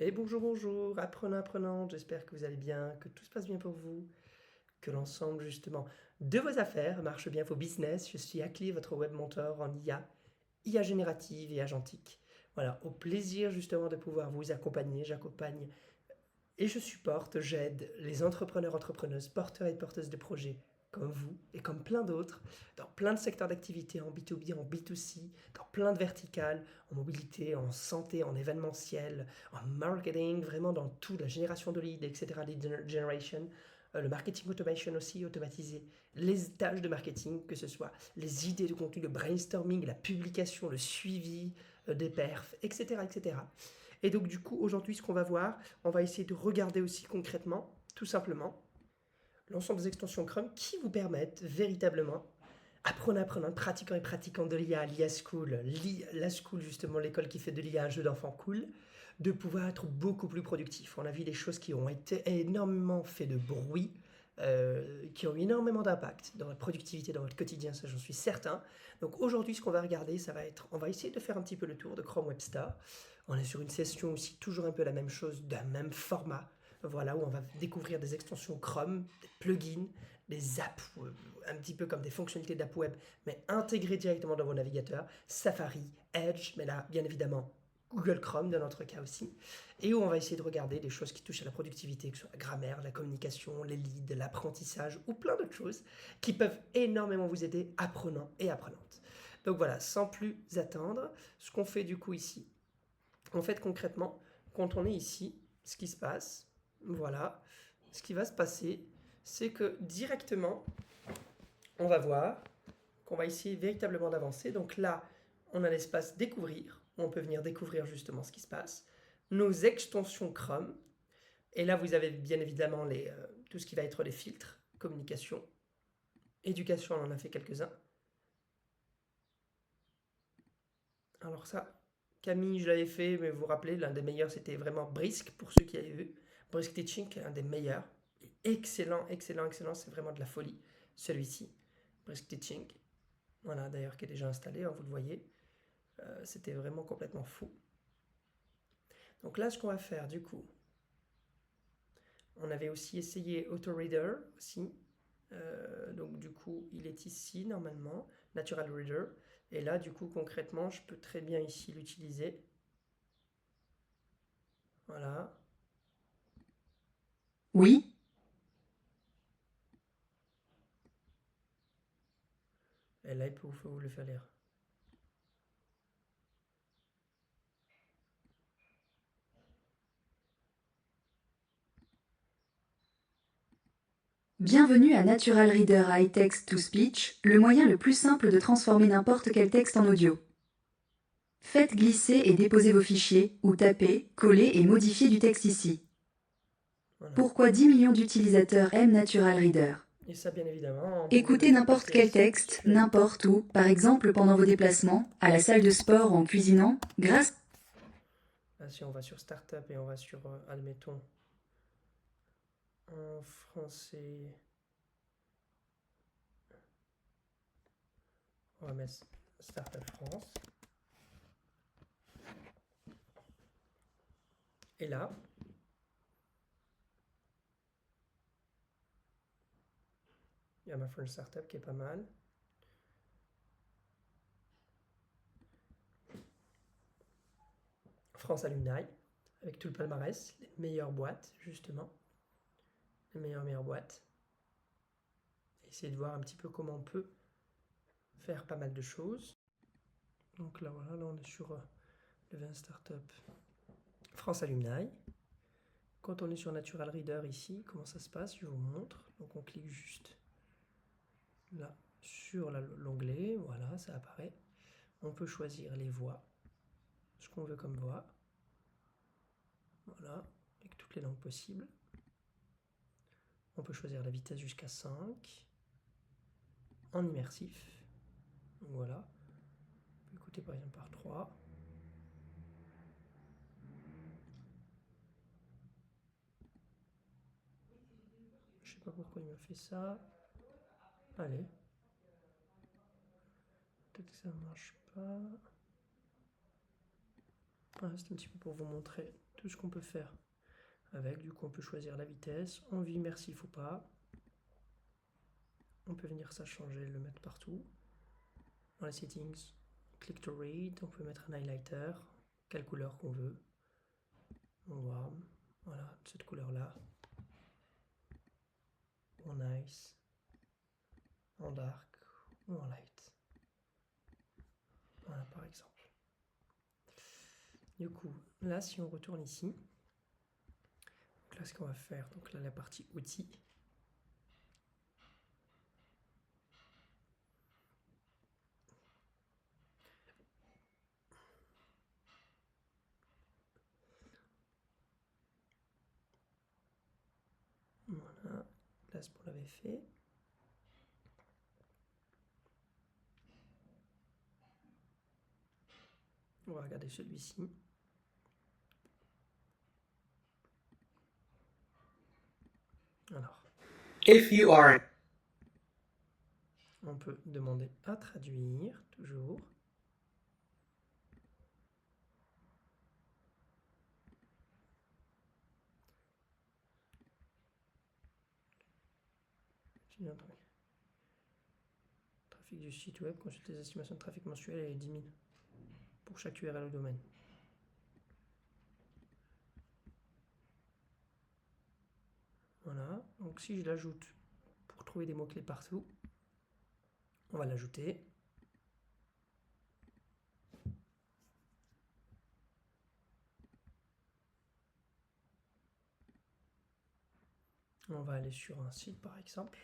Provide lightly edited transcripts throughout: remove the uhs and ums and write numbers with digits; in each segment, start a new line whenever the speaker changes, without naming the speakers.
Et bonjour, bonjour, apprenants, apprenantes, j'espère que vous allez bien, que tout se passe bien pour vous, que l'ensemble justement de vos affaires marche bien, vos business. Je suis Akli, votre web mentor en IA générative et agentique. Voilà, au plaisir justement de pouvoir vous accompagner. J'accompagne et je supporte, j'aide les entrepreneurs, entrepreneuses, porteurs et porteuses de projets comme vous et comme plein d'autres, dans plein de secteurs d'activité, en B2B, en B2C, dans plein de verticales, en mobilité, en santé, en événementiel, en marketing, vraiment dans tout, la génération de leads, etc., lead generation, le marketing automation aussi, automatiser les tâches de marketing, que ce soit les idées de contenu, le brainstorming, la publication, le suivi des perfs, etc., etc. Et donc du coup, aujourd'hui, ce qu'on va voir, on va essayer de regarder aussi concrètement, tout simplement, l'ensemble des extensions Chrome qui vous permettent véritablement, apprenant, pratiquant et pratiquant de l'IA, l'IA School, la School justement, l'école qui fait de l'IA un jeu d'enfant cool, de pouvoir être beaucoup plus productif. On a vu des choses qui ont été énormément fait de bruit, qui ont eu énormément d'impact dans votre productivité, dans votre quotidien, ça j'en suis certain. Donc aujourd'hui, ce qu'on va regarder, ça va être, on va essayer de faire un petit peu le tour de Chrome Web Store. On est sur une session aussi toujours un peu la même chose, d'un même format. Voilà, où on va découvrir des extensions Chrome, des plugins, des apps, un petit peu comme des fonctionnalités d'app web, mais intégrées directement dans vos navigateurs, Safari, Edge, mais là, bien évidemment, Google Chrome dans notre cas aussi, et où on va essayer de regarder des choses qui touchent à la productivité, que ce soit la grammaire, la communication, les leads, l'apprentissage, ou plein d'autres choses qui peuvent énormément vous aider, apprenants et apprenantes. Donc voilà, sans plus attendre, ce qu'on fait du coup ici, en fait concrètement, quand on est ici, ce qui se passe, voilà, ce qui va se passer, c'est que directement, on va voir qu'on va essayer véritablement d'avancer. Donc là, on a l'espace découvrir, où on peut venir découvrir justement ce qui se passe, nos extensions Chrome, et là vous avez bien évidemment tout ce qui va être les filtres, communication, éducation, on en a fait quelques-uns. Alors ça, Camille, je l'avais fait, mais vous vous rappelez, l'un des meilleurs, c'était vraiment Brisk, pour ceux qui avaient vu. Brisk Teaching, un des meilleurs. Excellent, excellent, excellent, c'est vraiment de la folie, celui-ci. Brisk Teaching, voilà, d'ailleurs, qui est déjà installé, hein, vous le voyez. C'était vraiment complètement fou. Donc là, ce qu'on va faire, du coup, on avait aussi essayé AutoReader, aussi. Donc du coup, il est ici, normalement, Natural Reader. Et là, du coup, concrètement, je peux très bien ici l'utiliser. Voilà.
Oui,
Et là, il peut vous le faire lire.
bienvenue à Natural Reader High Text to Speech, le moyen le plus simple de transformer n'importe quel texte en audio. Faites glisser et déposer vos fichiers, ou tapez, coller et modifier du texte ici.
Voilà.
Pourquoi 10 millions d'utilisateurs aiment Natural Reader?
Et ça, bien évidemment, on pouvait le
Écoutez
faire
n'importe
passer
quel
aussi
texte,
sur les...
n'importe où, par exemple pendant vos déplacements, à la salle de sport ou en cuisinant, grâce...
Là, si on va sur Startup et on va sur, admettons, en français, on va mettre Startup France. Et là, il y a ma French Startup qui est pas mal. France Alumni, avec tout le palmarès, les meilleures boîtes, justement. Les meilleures boîtes. Essayer de voir un petit peu comment on peut faire pas mal de choses. Donc là, voilà, là on est sur le 20 Startup France Alumni. Quand on est sur Natural Reader ici, comment ça se passe? Je vous montre. Donc on clique juste là sur l'onglet, voilà, ça apparaît. On peut choisir les voix, ce qu'on veut comme voix. Voilà, avec toutes les langues possibles. On peut choisir la vitesse jusqu'à 5 en immersif. Donc voilà. On peut écouter par exemple par 3. Je sais pas pourquoi il me fait ça. Allez. Peut-être que ça ne marche pas. Voilà, c'est un petit peu pour vous montrer tout ce qu'on peut faire avec. Du coup, on peut choisir la vitesse, envie, merci, faut pas. On peut venir ça changer, le mettre partout. Dans les settings, click to read, on peut mettre un highlighter, quelle couleur qu'on veut. En warm, voilà, cette couleur-là. En nice, en dark ou en light. Voilà, par exemple. Du coup, là, si on retourne ici, donc là, ce qu'on va faire, donc là, la partie outils. Voilà, là, ce qu'on l'avait fait. On va regarder celui-ci. Alors,
If you are
on peut demander à traduire, toujours. Trafic du site web, consulter les estimations de trafic mensuel et 10 000 pour chaque URL au domaine. Voilà, donc si je l'ajoute pour trouver des mots-clés partout, on va l'ajouter. On va aller sur un site par exemple.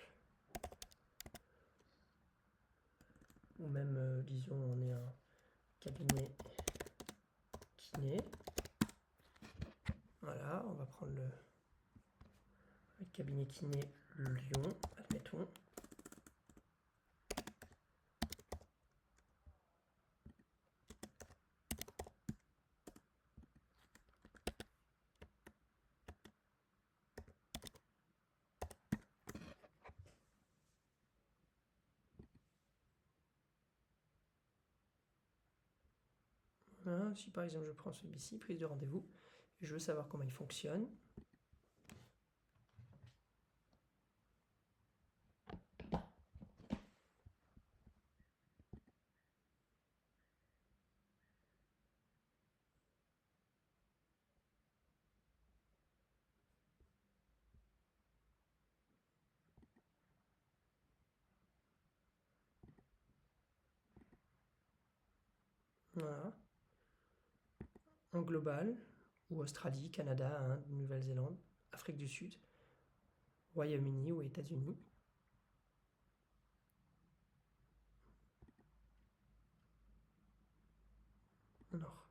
Ou même, disons, on est un cabinet kiné. Voilà, on va prendre le cabinet kiné Lyon, admettons. Voilà, si par exemple je prends celui-ci, prise de rendez-vous, et je veux savoir comment il fonctionne. Voilà. En global, ou Australie, Canada, Inde, Nouvelle-Zélande, Afrique du Sud, Royaume-Uni ou États-Unis. Alors,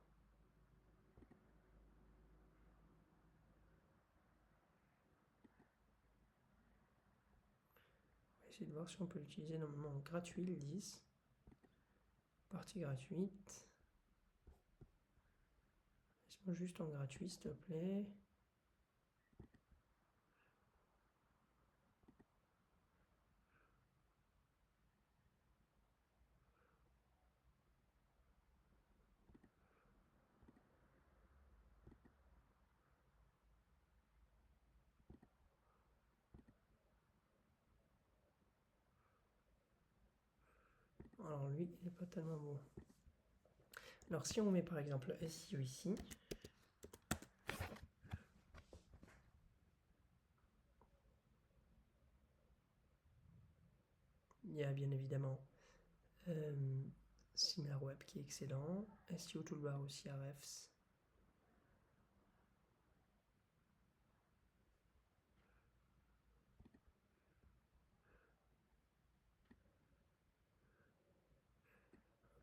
on va essayer de voir si on peut l'utiliser normalement en gratuit, ils disent. Partie gratuite. Laisse-moi juste en gratuit, s'il te plaît. Alors lui, il n'est pas tellement bon. Alors si on met par exemple SEO ici, il y a bien évidemment SimilarWeb qui est excellent, SEO Toolbar aussi à Refs.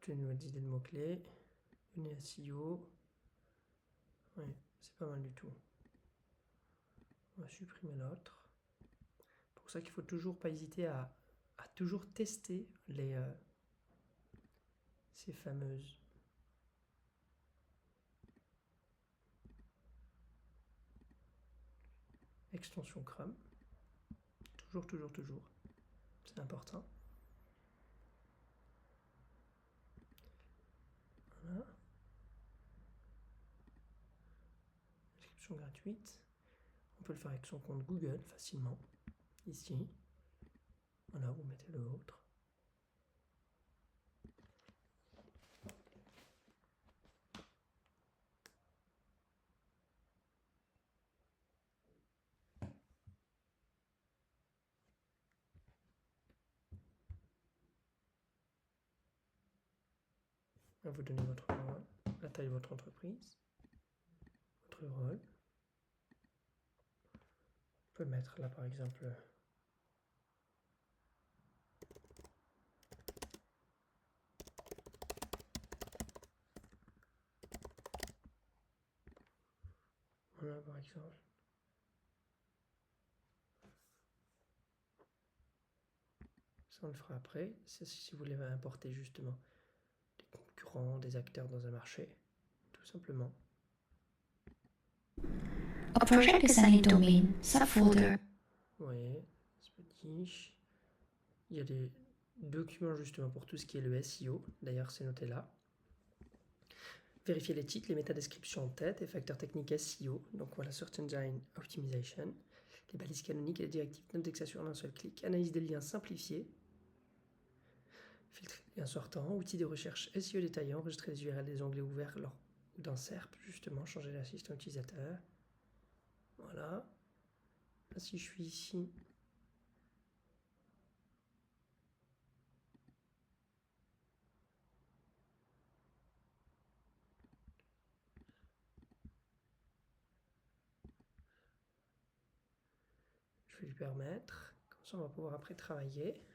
J'ai une nouvelle idée de mots-clés. Venez SEO. Oui, c'est pas mal du tout. On va supprimer l'autre. C'est pour ça qu'il faut toujours pas hésiter à toujours tester ces fameuses extensions Chrome. Toujours, toujours, toujours. C'est important. Voilà. option gratuite. On peut le faire avec son compte Google facilement. Ici. Voilà, vous mettez le vôtre. Vous donnez votre rôle, la taille de votre entreprise, votre rôle. On peut mettre là par exemple voilà par exemple. Ça on le fera après. C'est si vous voulez importer justement des concurrents, des acteurs dans un marché, tout simplement.
A project is any domain, subfolder.
Vous voyez, Spottish. Il y a des documents justement pour tout ce qui est le SEO. D'ailleurs, c'est noté là. Vérifier les titres, les métadescriptions en tête et facteurs techniques SEO. Donc voilà, Search Engine Optimization. Les balises canoniques et les directives d'indexation en un seul clic. Analyse des liens simplifiés. Filtrer les liens sortants. Outils de recherche SEO détaillants. Enregistrer les URL des onglets ouverts lors d'un SERP. Justement, changer l'assistant utilisateur. Voilà. Là, si je suis ici, je vais lui permettre. Comme ça, on va pouvoir après travailler.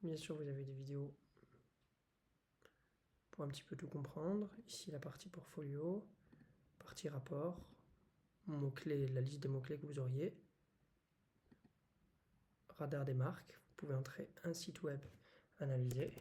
Bien sûr, vous avez des vidéos pour un petit peu tout comprendre. Ici, la partie portfolio, partie rapport, mots-clés, la liste des mots-clés que vous auriez. Radar des marques, vous pouvez entrer un site web analysé.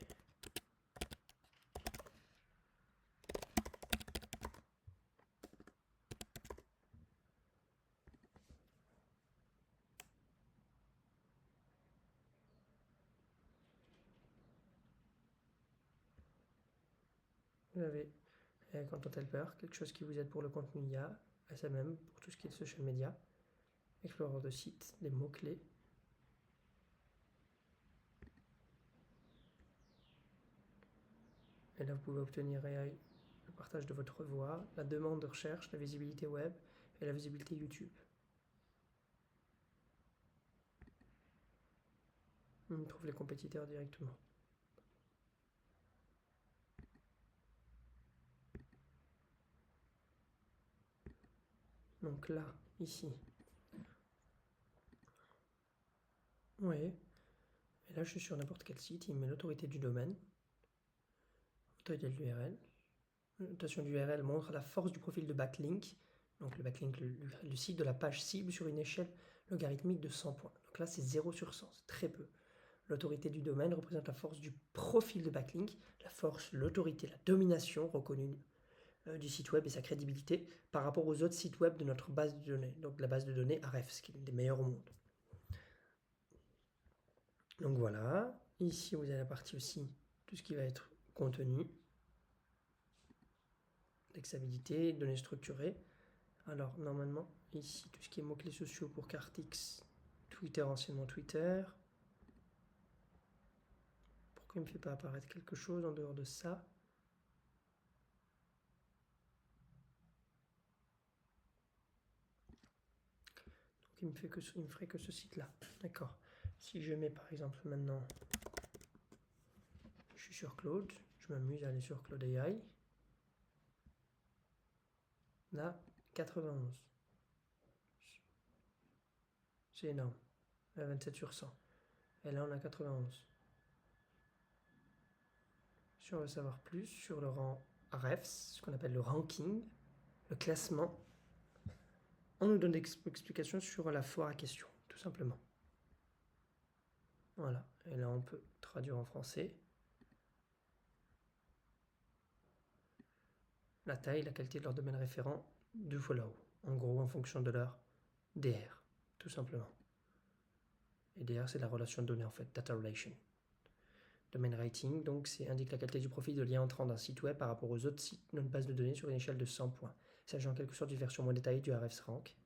Vous avez Content Helper, quelque chose qui vous aide pour le contenu IA, SMM, pour tout ce qui est social media, Explorer de sites, des mots-clés. Et là, vous pouvez obtenir AI, le partage de votre voix, la demande de recherche, la visibilité web et la visibilité YouTube. On trouve les compétiteurs directement. Donc là, ici. Oui. Et là, je suis sur n'importe quel site. Il me met l'autorité du domaine. Autorité de l'URL. Notation d'URL montre la force du profil de backlink. Donc le backlink, le site de la page cible sur une échelle logarithmique de 100 points. Donc là, c'est 0 sur 100. C'est très peu. L'autorité du domaine représente la force du profil de backlink. La force, l'autorité, la domination reconnue du site web et sa crédibilité par rapport aux autres sites web de notre base de données. Donc la base de données Ahrefs, qui est l'une des meilleures au monde. Donc voilà, ici vous avez la partie aussi, tout ce qui va être contenu, indexabilité, données structurées. Alors normalement, ici tout ce qui est mots-clés sociaux pour Cartix, Twitter, anciennement Twitter. Pourquoi il ne me fait pas apparaître quelque chose en dehors de ça ? Donc il me ferait que ce site-là. D'accord. Si je mets par exemple maintenant, je suis sur Claude, je m'amuse à aller sur Claude AI. Là, 91. C'est énorme. Là, 27 sur 100. Et là, on a 91. Si on veut savoir plus sur le rang Ahrefs, ce qu'on appelle le ranking, le classement, on nous donne des explications sur la foire à questions, tout simplement. Voilà. Et là, on peut traduire en français. La taille, la qualité de leur domaine référent, 2 fois là-haut. En gros, en fonction de leur DR, tout simplement. Et DR, c'est la relation de données, en fait, data relation. Domain rating, donc c'est indique la qualité du profil de lien entrant d'un site web par rapport aux autres sites de notre base de données sur une échelle de 100 points. Il s'agit en quelque sorte d'une version moins détaillée du RefsRank.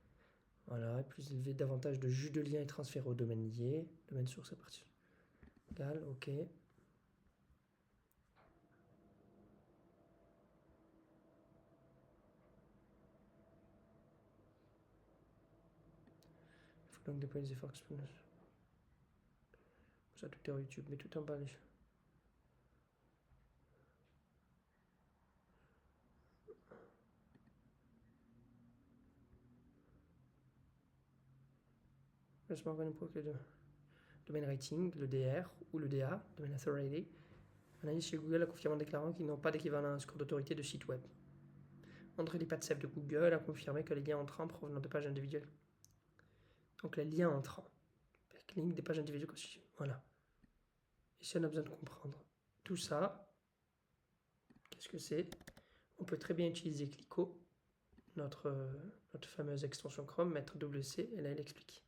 Voilà, plus élevé, davantage de jus de lien est transféré au domaine lié. Domaine source à partir. Égal, ok. Il faut donc déployer des efforts exponentiels. Ça, tout est en YouTube, mais tout en bas. Laisse-moi regarder pour que le domaine rating, le DR ou le DA, domaine authority. Analyse chez Google a confirmé en déclarant qu'ils n'ont pas d'équivalent à un score d'autorité de site web. Entre les pattes de Google a confirmé que les liens entrants provenant de pages individuelles. Donc les liens entrants. Backlink des pages individuelles constituées. Voilà. Ici on a besoin de comprendre. Tout ça, qu'est-ce que c'est? On peut très bien utiliser Clico, notre fameuse extension Chrome, mettre WC, et là il explique.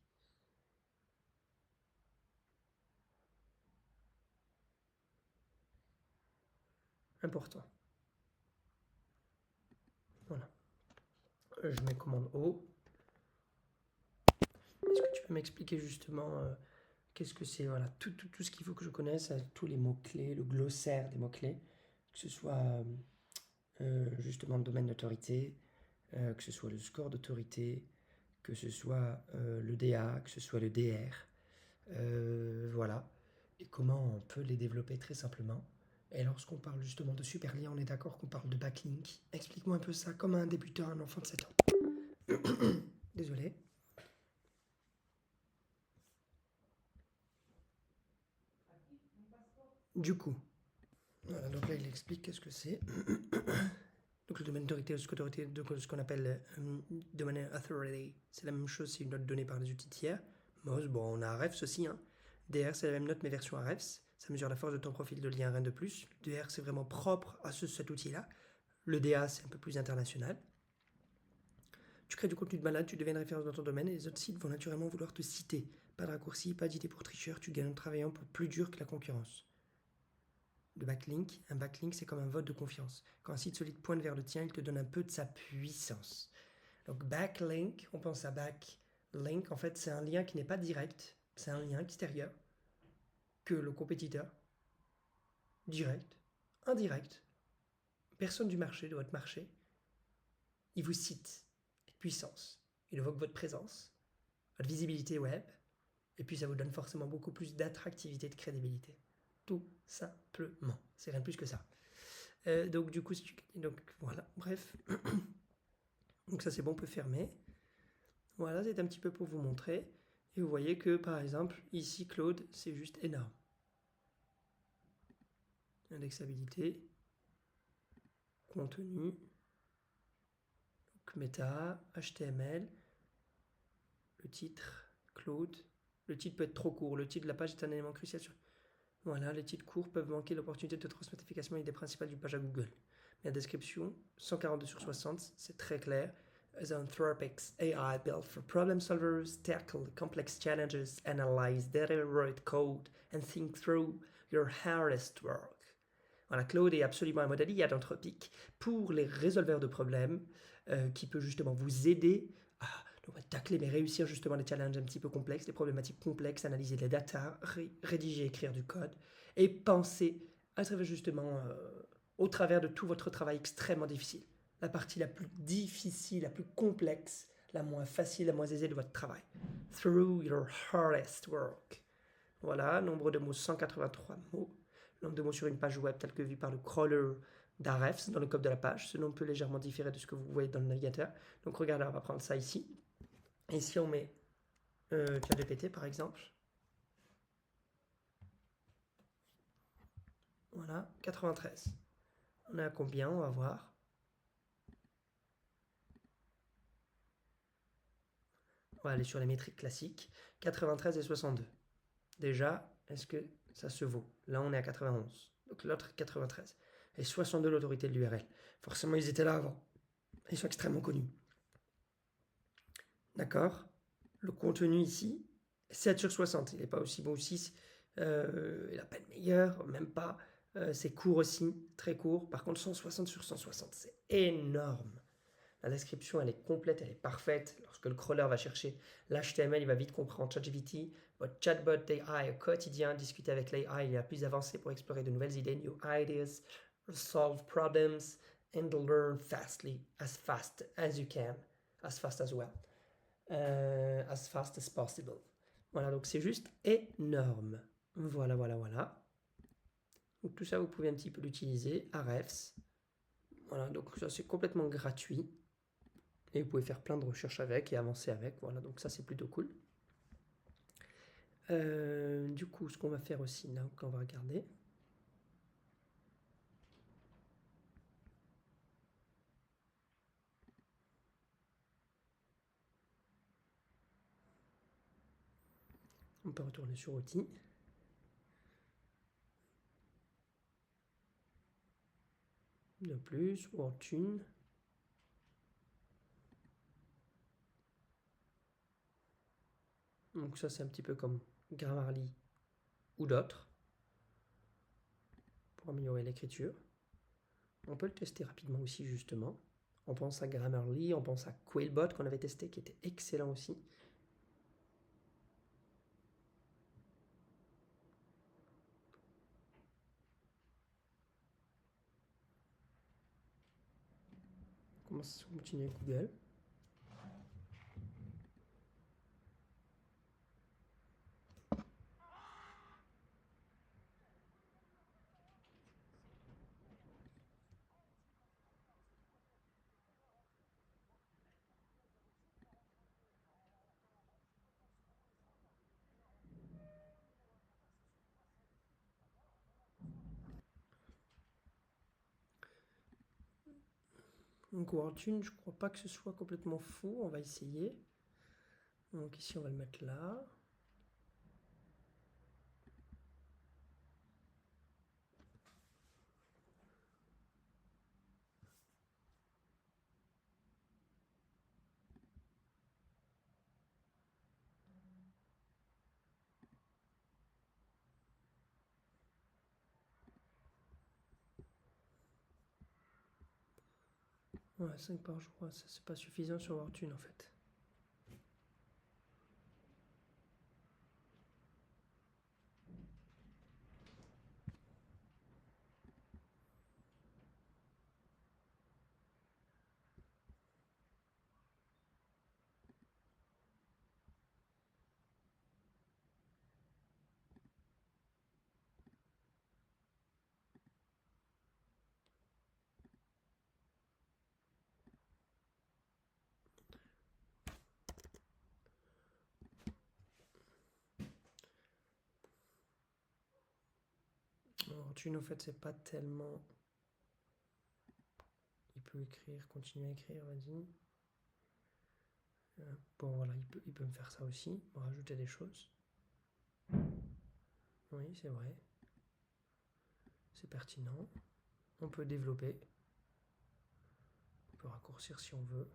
Important. Voilà. Je mets commande O. Est-ce que tu peux m'expliquer justement qu'est-ce que c'est? Voilà, tout ce qu'il faut que je connaisse, tous les mots-clés, le glossaire des mots-clés, que ce soit justement le domaine d'autorité, que ce soit le score d'autorité, que ce soit le DA, que ce soit le DR. Voilà. Et comment on peut les développer très simplement. Et lorsqu'on parle justement de super lien, on est d'accord qu'on parle de backlink. Explique-moi un peu ça comme un débutant, un enfant de 7 ans. Désolé. Du coup, voilà, donc là il explique qu'est-ce que c'est. Donc le domaine d'autorité, ce qu'on appelle domaine authority, c'est la même chose, c'est une note donnée par les outils tiers. Moz, bon, on a Refs aussi, hein. DR c'est la même note mais version Refs, ça mesure la force de ton profil de lien, rien de plus. Le DR c'est vraiment propre à cet outil-là. Le DA c'est un peu plus international. Tu crées du contenu de malade, tu deviens une référence dans ton domaine et les autres sites vont naturellement vouloir te citer. Pas de raccourci, pas d'idée pour tricheur, tu gagnes en travaillant pour plus dur que la concurrence. De backlink, un backlink c'est comme un vote de confiance. Quand un site solide pointe vers le tien, il te donne un peu de sa puissance. Donc backlink, on pense à backlink, en fait c'est un lien qui n'est pas direct, c'est un lien extérieur que le compétiteur, direct, indirect, personne du marché, de votre marché, il vous cite avec puissance, il évoque votre présence, votre visibilité web, et puis ça vous donne forcément beaucoup plus d'attractivité, de crédibilité. Tout simplement. C'est rien de plus que ça. Donc du coup, donc voilà, bref. Donc ça c'est bon, on peut fermer. Voilà, c'est un petit peu pour vous montrer. Et vous voyez que par exemple, ici Claude, c'est juste énorme. Indexabilité, contenu, donc méta, HTML, le titre, Claude. Le titre peut être trop court. Le titre de la page est un élément crucial sur... Voilà, les titres courts peuvent manquer l'opportunité de transmettre efficacement l'idée principale du page à Google. Mais la description, 142/60, c'est très clair. As Anthropic's AI built for problem solvers, tackle complex challenges, analyze data-wrote code, and think through your hardest work. Voilà, Claude est absolument un modèle IA d'Anthropic pour les résolveurs de problèmes qui peut justement vous aider à tacler mais réussir justement les challenges un petit peu complexes, les problématiques complexes, analyser les data, rédiger, écrire du code et penser à travers justement au travers de tout votre travail extrêmement difficile. La partie la plus difficile, la plus complexe, la moins facile, la moins aisée de votre travail. Through your hardest work. Voilà, nombre de mots, 183 mots. Nombre de mots sur une page web tel que vu par le crawler d'Ahrefs dans le code de la page. Ce nom peut légèrement différer de ce que vous voyez dans le navigateur. Donc regardez, on va prendre ça ici. Et si on met ChatGPT par exemple. Voilà, 93. On est à combien? On va voir. On va aller sur les métriques classiques. 93 et 62. Déjà, est-ce que ça se vaut? Là, on est à 91. Donc l'autre, 93. Et 62, l'autorité de l'URL. Forcément, ils étaient là avant. Ils sont extrêmement connus. D'accord? Le contenu ici, 7/60. Il n'est pas aussi bon aussi. Et la peine meilleure, même pas. C'est court aussi, très court. Par contre, 160 sur 160, c'est énorme. La description, elle est complète, elle est parfaite. Lorsque le crawler va chercher l'HTML, il va vite comprendre ChatGPT. Votre chatbot AI au quotidien, discuter avec l'AI, il est plus avancé pour explorer de nouvelles idées, new ideas, solve problems, and learn as fast as you can, as fast as well, as fast as possible. Voilà, donc c'est juste énorme. Voilà, voilà, voilà. Donc tout ça, vous pouvez un petit peu l'utiliser, Ahrefs. Voilà, donc ça c'est complètement gratuit. Et vous pouvez faire plein de recherches avec et avancer avec. Voilà, donc ça c'est plutôt cool. Du coup, ce qu'on va faire aussi, là, quand on va regarder. On peut retourner sur outils. De plus, WordTune. Donc ça c'est un petit peu comme Grammarly ou d'autres pour améliorer l'écriture. On peut le tester rapidement aussi justement. On pense à Grammarly, on pense à Quillbot qu'on avait testé qui était excellent aussi. On commence à continuer Google. Donc WordTune, je crois pas que ce soit complètement faux, on va essayer. Donc ici on va le mettre là. Ouais, 5 par jour, ça c'est pas suffisant sur WordTune en fait. WordTune en fait c'est pas tellement... Il peut écrire, continuer à écrire, vas-y. Bon voilà, il peut me faire ça aussi, rajouter des choses. Oui, c'est vrai. C'est pertinent. On peut développer. On peut raccourcir si on veut.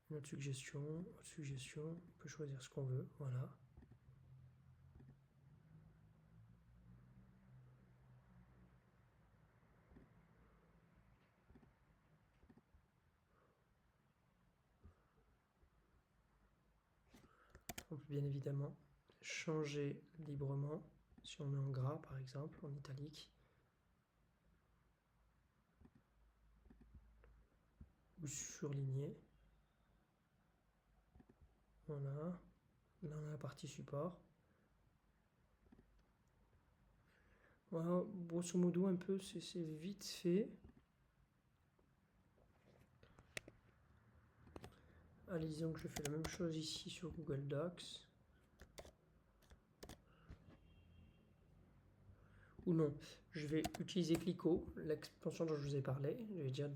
Une autre suggestion, on peut choisir ce qu'on veut, voilà. On peut bien évidemment changer librement, si on met en gras par exemple, en italique. Ou surligné. Voilà. Là on a la partie support. Voilà, grosso modo un peu, c'est vite fait. Allez, disons que je fais la même chose ici sur Google Docs. Ou non, je vais utiliser Clico, l'extension dont je vous ai parlé. Je vais dire,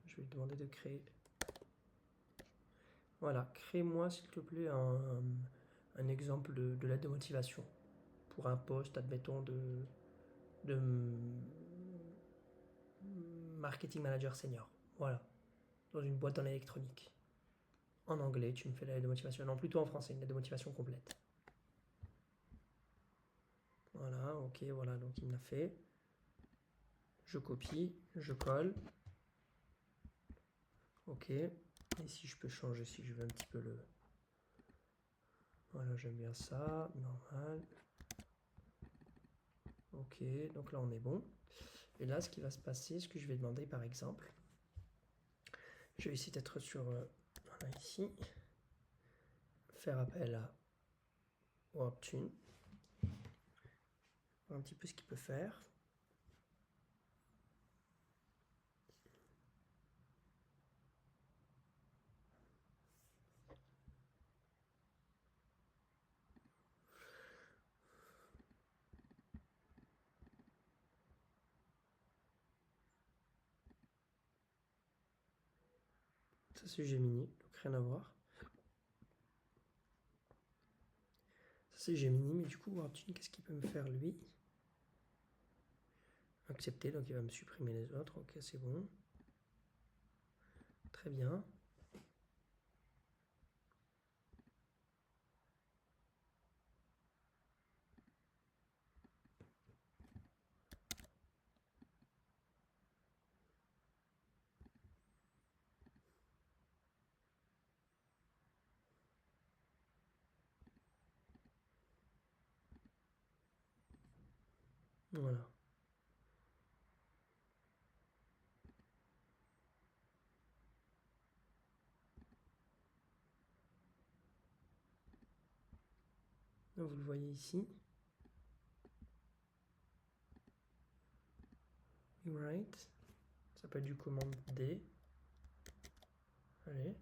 je vais demander de créer. Voilà, crée-moi s'il te plaît un exemple de lettre de motivation pour un poste, admettons, de marketing manager senior. Voilà. dans une boîte dans l'électronique. En anglais, tu me fais la lettre de motivation. Non, plutôt en français, une lettre de motivation complète. Voilà, ok, voilà, donc il me l'a fait. Je copie, je colle. Ok. Et si je peux changer, si je veux un petit peu le... Voilà, j'aime bien ça, normal. Ok, donc là on est bon. Et là, ce qui va se passer, ce que je vais demander par exemple, je vais essayer d'être sur, voilà, ici, faire appel à WorkTune, voir un petit peu ce qu'il peut faire. Ça c'est Gemini, donc rien à voir. Ça c'est Gemini, mais du coup WorkTune, qu'est-ce qu'il peut me faire lui? Accepter, donc il va me supprimer les autres, ok c'est bon. Très bien. Voilà. Donc, vous le voyez ici. Right. Ça peut être du commande D. Allez.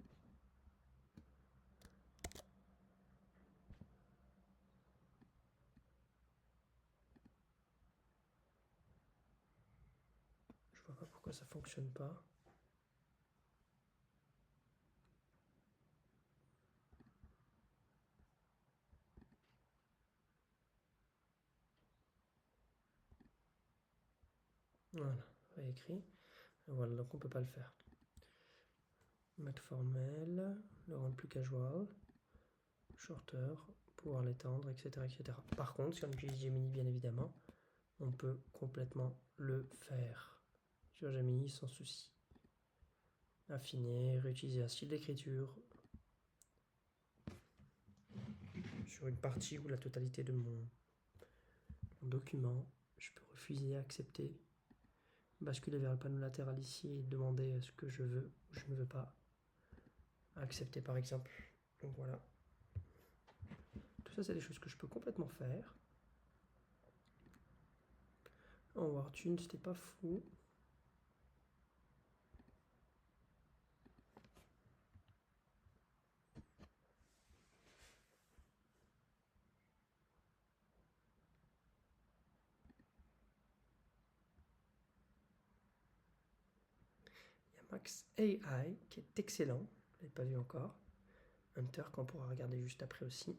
Je vois pas pourquoi ça fonctionne pas. Voilà, réécrit. Voilà, donc on peut pas le faire. Mettre formel, le rendre plus casual, shorter, pouvoir l'étendre, etc., etc. Par contre, si on utilise Gemini, bien évidemment, on peut complètement le faire sur Gemini sans souci. Affiner, réutiliser un style d'écriture sur une partie ou la totalité de mon document. Je peux refuser, accepter, basculer vers le panneau latéral ici et demander ce que je veux ou je ne veux pas. Accepter par exemple. Donc voilà. Tout ça, c'est des choses que je peux complètement faire. En WorkTune, c'était pas fou. Il y a Max AI qui est excellent. Je ne l'ai pas vu encore. Hunter qu'on pourra regarder juste après aussi.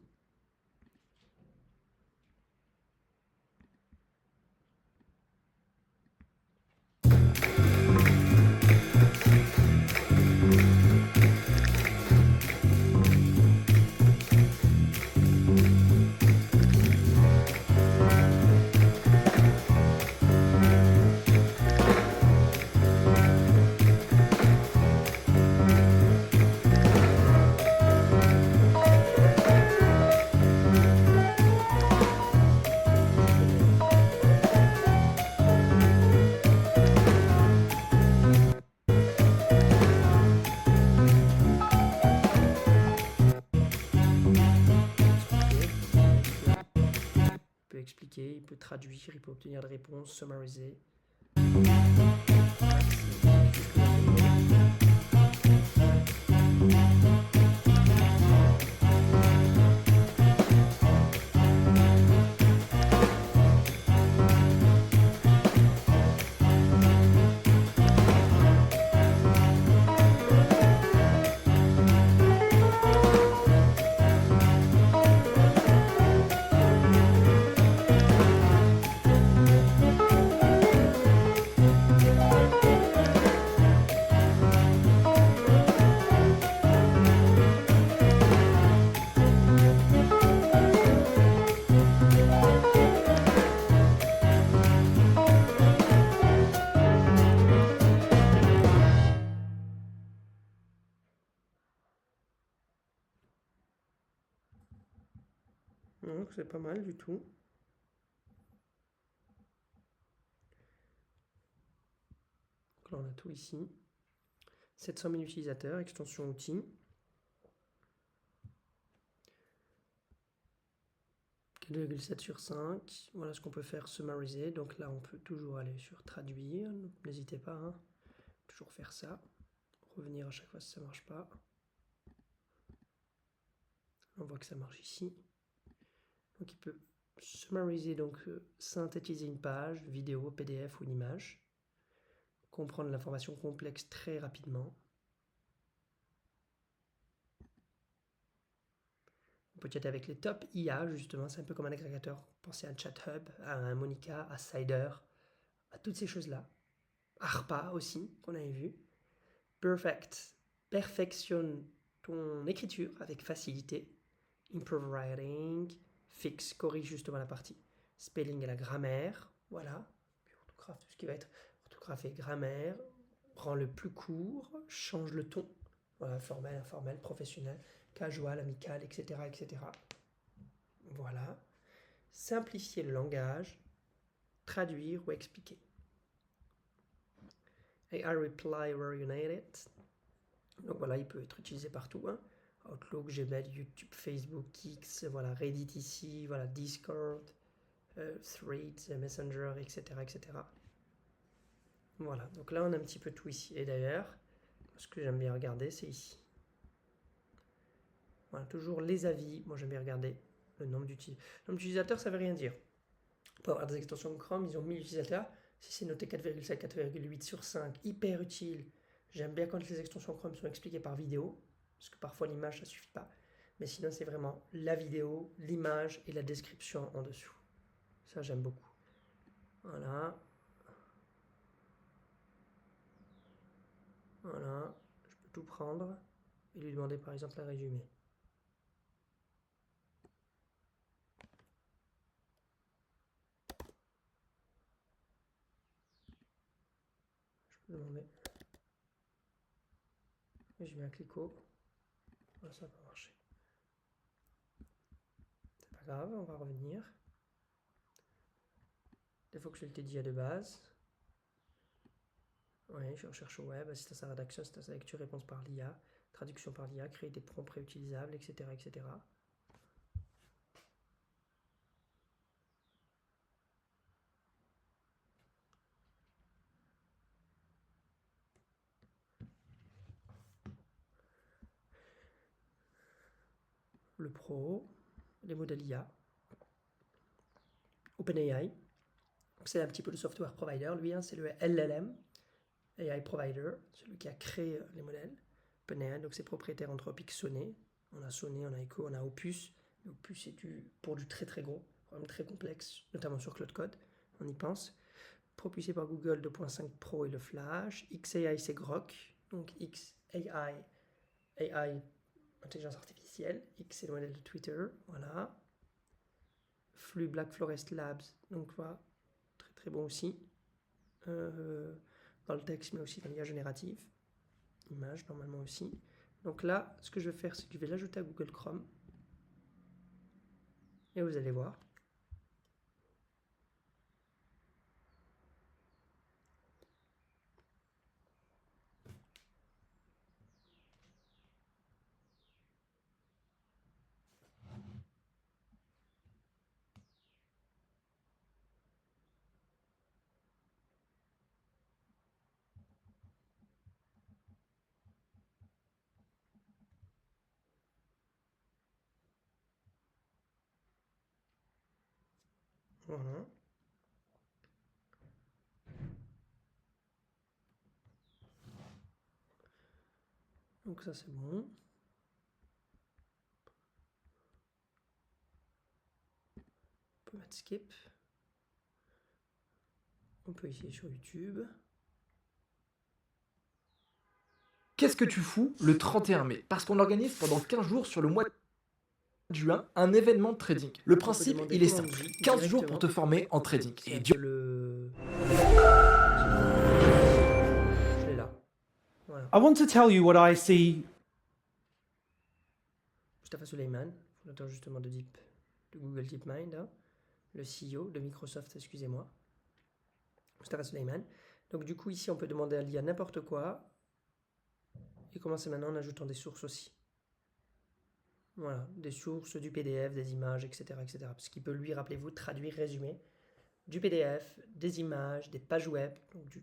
Expliquer, il peut traduire, il peut obtenir des réponses, summariser. Donc c'est pas mal du tout. Donc là on a tout ici. 700 000 utilisateurs, extension outils. 4,7 sur 5. Voilà ce qu'on peut faire summariser. Donc là on peut toujours aller sur traduire. N'hésitez pas, hein. Toujours faire ça. Revenir à chaque fois si ça ne marche pas. On voit que ça marche ici. Donc il peut summariser, donc synthétiser une page, vidéo, PDF ou une image. Comprendre l'information complexe très rapidement. On peut chatter avec les top IA, justement, c'est un peu comme un agrégateur. Pensez à un ChatHub, à un Monica, à Cider, à toutes ces choses-là. ARPA aussi, qu'on avait vu. Perfect, perfectionne ton écriture avec facilité. Improve writing, fix, corrige justement la partie spelling et la grammaire, voilà. Puis orthographe, tout ce qui va être orthographe et grammaire, rend le plus court, change le ton, voilà, formel, informel, professionnel, casual, amical, etc., etc. Voilà. Simplifier le langage, traduire ou expliquer. AI reply where you need it. Donc voilà, il peut être utilisé partout, hein. Outlook, Gmail, YouTube, Facebook, X, voilà, Reddit ici, voilà, Discord, Threads, Messenger, etc., etc. Voilà, donc là on a un petit peu tout ici. Et d'ailleurs, ce que j'aime bien regarder, c'est ici. Voilà, toujours les avis. Moi j'aime bien regarder le nombre d'utilisateurs. Le nombre d'utilisateurs, ça veut rien dire. On peut avoir des extensions Chrome, ils ont 1000 utilisateurs. Si c'est noté 4,7, 4,8 sur 5, hyper utile. J'aime bien quand les extensions Chrome sont expliquées par vidéo. Parce que parfois l'image ça suffit pas, mais sinon c'est vraiment la vidéo, l'image et la description en dessous. Ça j'aime beaucoup. Voilà. Voilà. Je peux tout prendre et lui demander par exemple un résumé. Je peux demander. Et je mets un cliquot. Voilà, ça va pas marcher. C'est pas grave, on va revenir. Des fois que je l'ai dit de base. Oui, je recherche au web, assistance à la rédaction, assistance à la lecture, réponse par l'IA, traduction par l'IA, créer des prompts réutilisables, etc., etc. Le Pro, les modèles IA, OpenAI, c'est un petit peu le software provider, lui, hein, c'est le LLM, AI Provider, celui qui a créé les modèles. OpenAI, donc c'est propriétaire Anthropic Sonnet. On a Sonnet, on a Echo, on a Opus. Opus c'est pour du très très gros, vraiment très complexe, notamment sur Cloud Code, on y pense. Propulsé par Google 2.5 Pro et le Flash. XAI c'est Grok, donc XAI, AI, intelligence artificielle. X c'est le modèle de Twitter, voilà. Flux Black Forest Labs, donc voilà, très très bon aussi. Dans le texte, mais aussi dans l'IA générative. Image, normalement aussi. Donc là, ce que je vais faire, c'est que je vais l'ajouter à Google Chrome. Et vous allez voir. Voilà. Donc ça c'est bon. On peut mettre skip. On peut essayer sur YouTube.
Qu'est-ce que tu fous le 31 mai? Parce qu'on organise pendant 15 jours sur le mois de juin un événement de trading. Le principe, il est simple. 15 jours pour te former en trading. Et Dieu...
Je l'ai là. Voilà.
I want to tell you what I see.
Mustafa Suleiman, fondateur justement de Deep de Google DeepMind, hein, le CEO de Microsoft, excusez-moi, Mustafa Suleyman. Donc du coup, ici, on peut demander à l'IA n'importe quoi, et commencer maintenant en ajoutant des sources aussi. Voilà, des sources, du PDF, des images, etc. etc. Parce qu'il peut, lui, rappelez-vous, traduire, résumer du PDF, des images, des pages web, donc du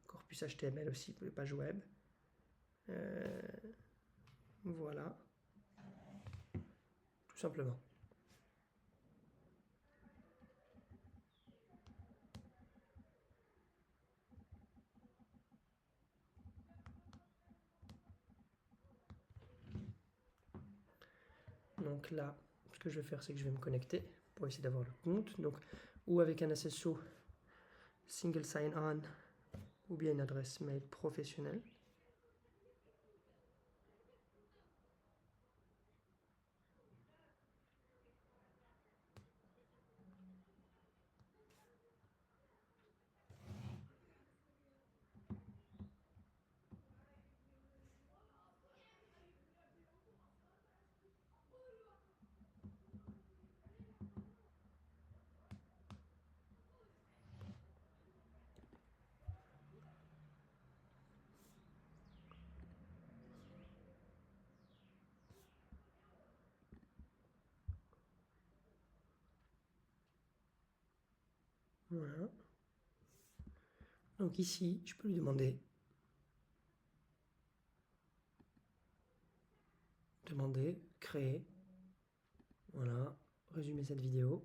corpus HTML aussi pour les pages web. Voilà, tout simplement. Donc là, ce que je vais faire, c'est que je vais me connecter pour essayer d'avoir le compte. Donc, ou avec un SSO single sign-on, ou bien une adresse mail professionnelle. Voilà. Donc ici, je peux lui demander créer, voilà, résumer cette vidéo.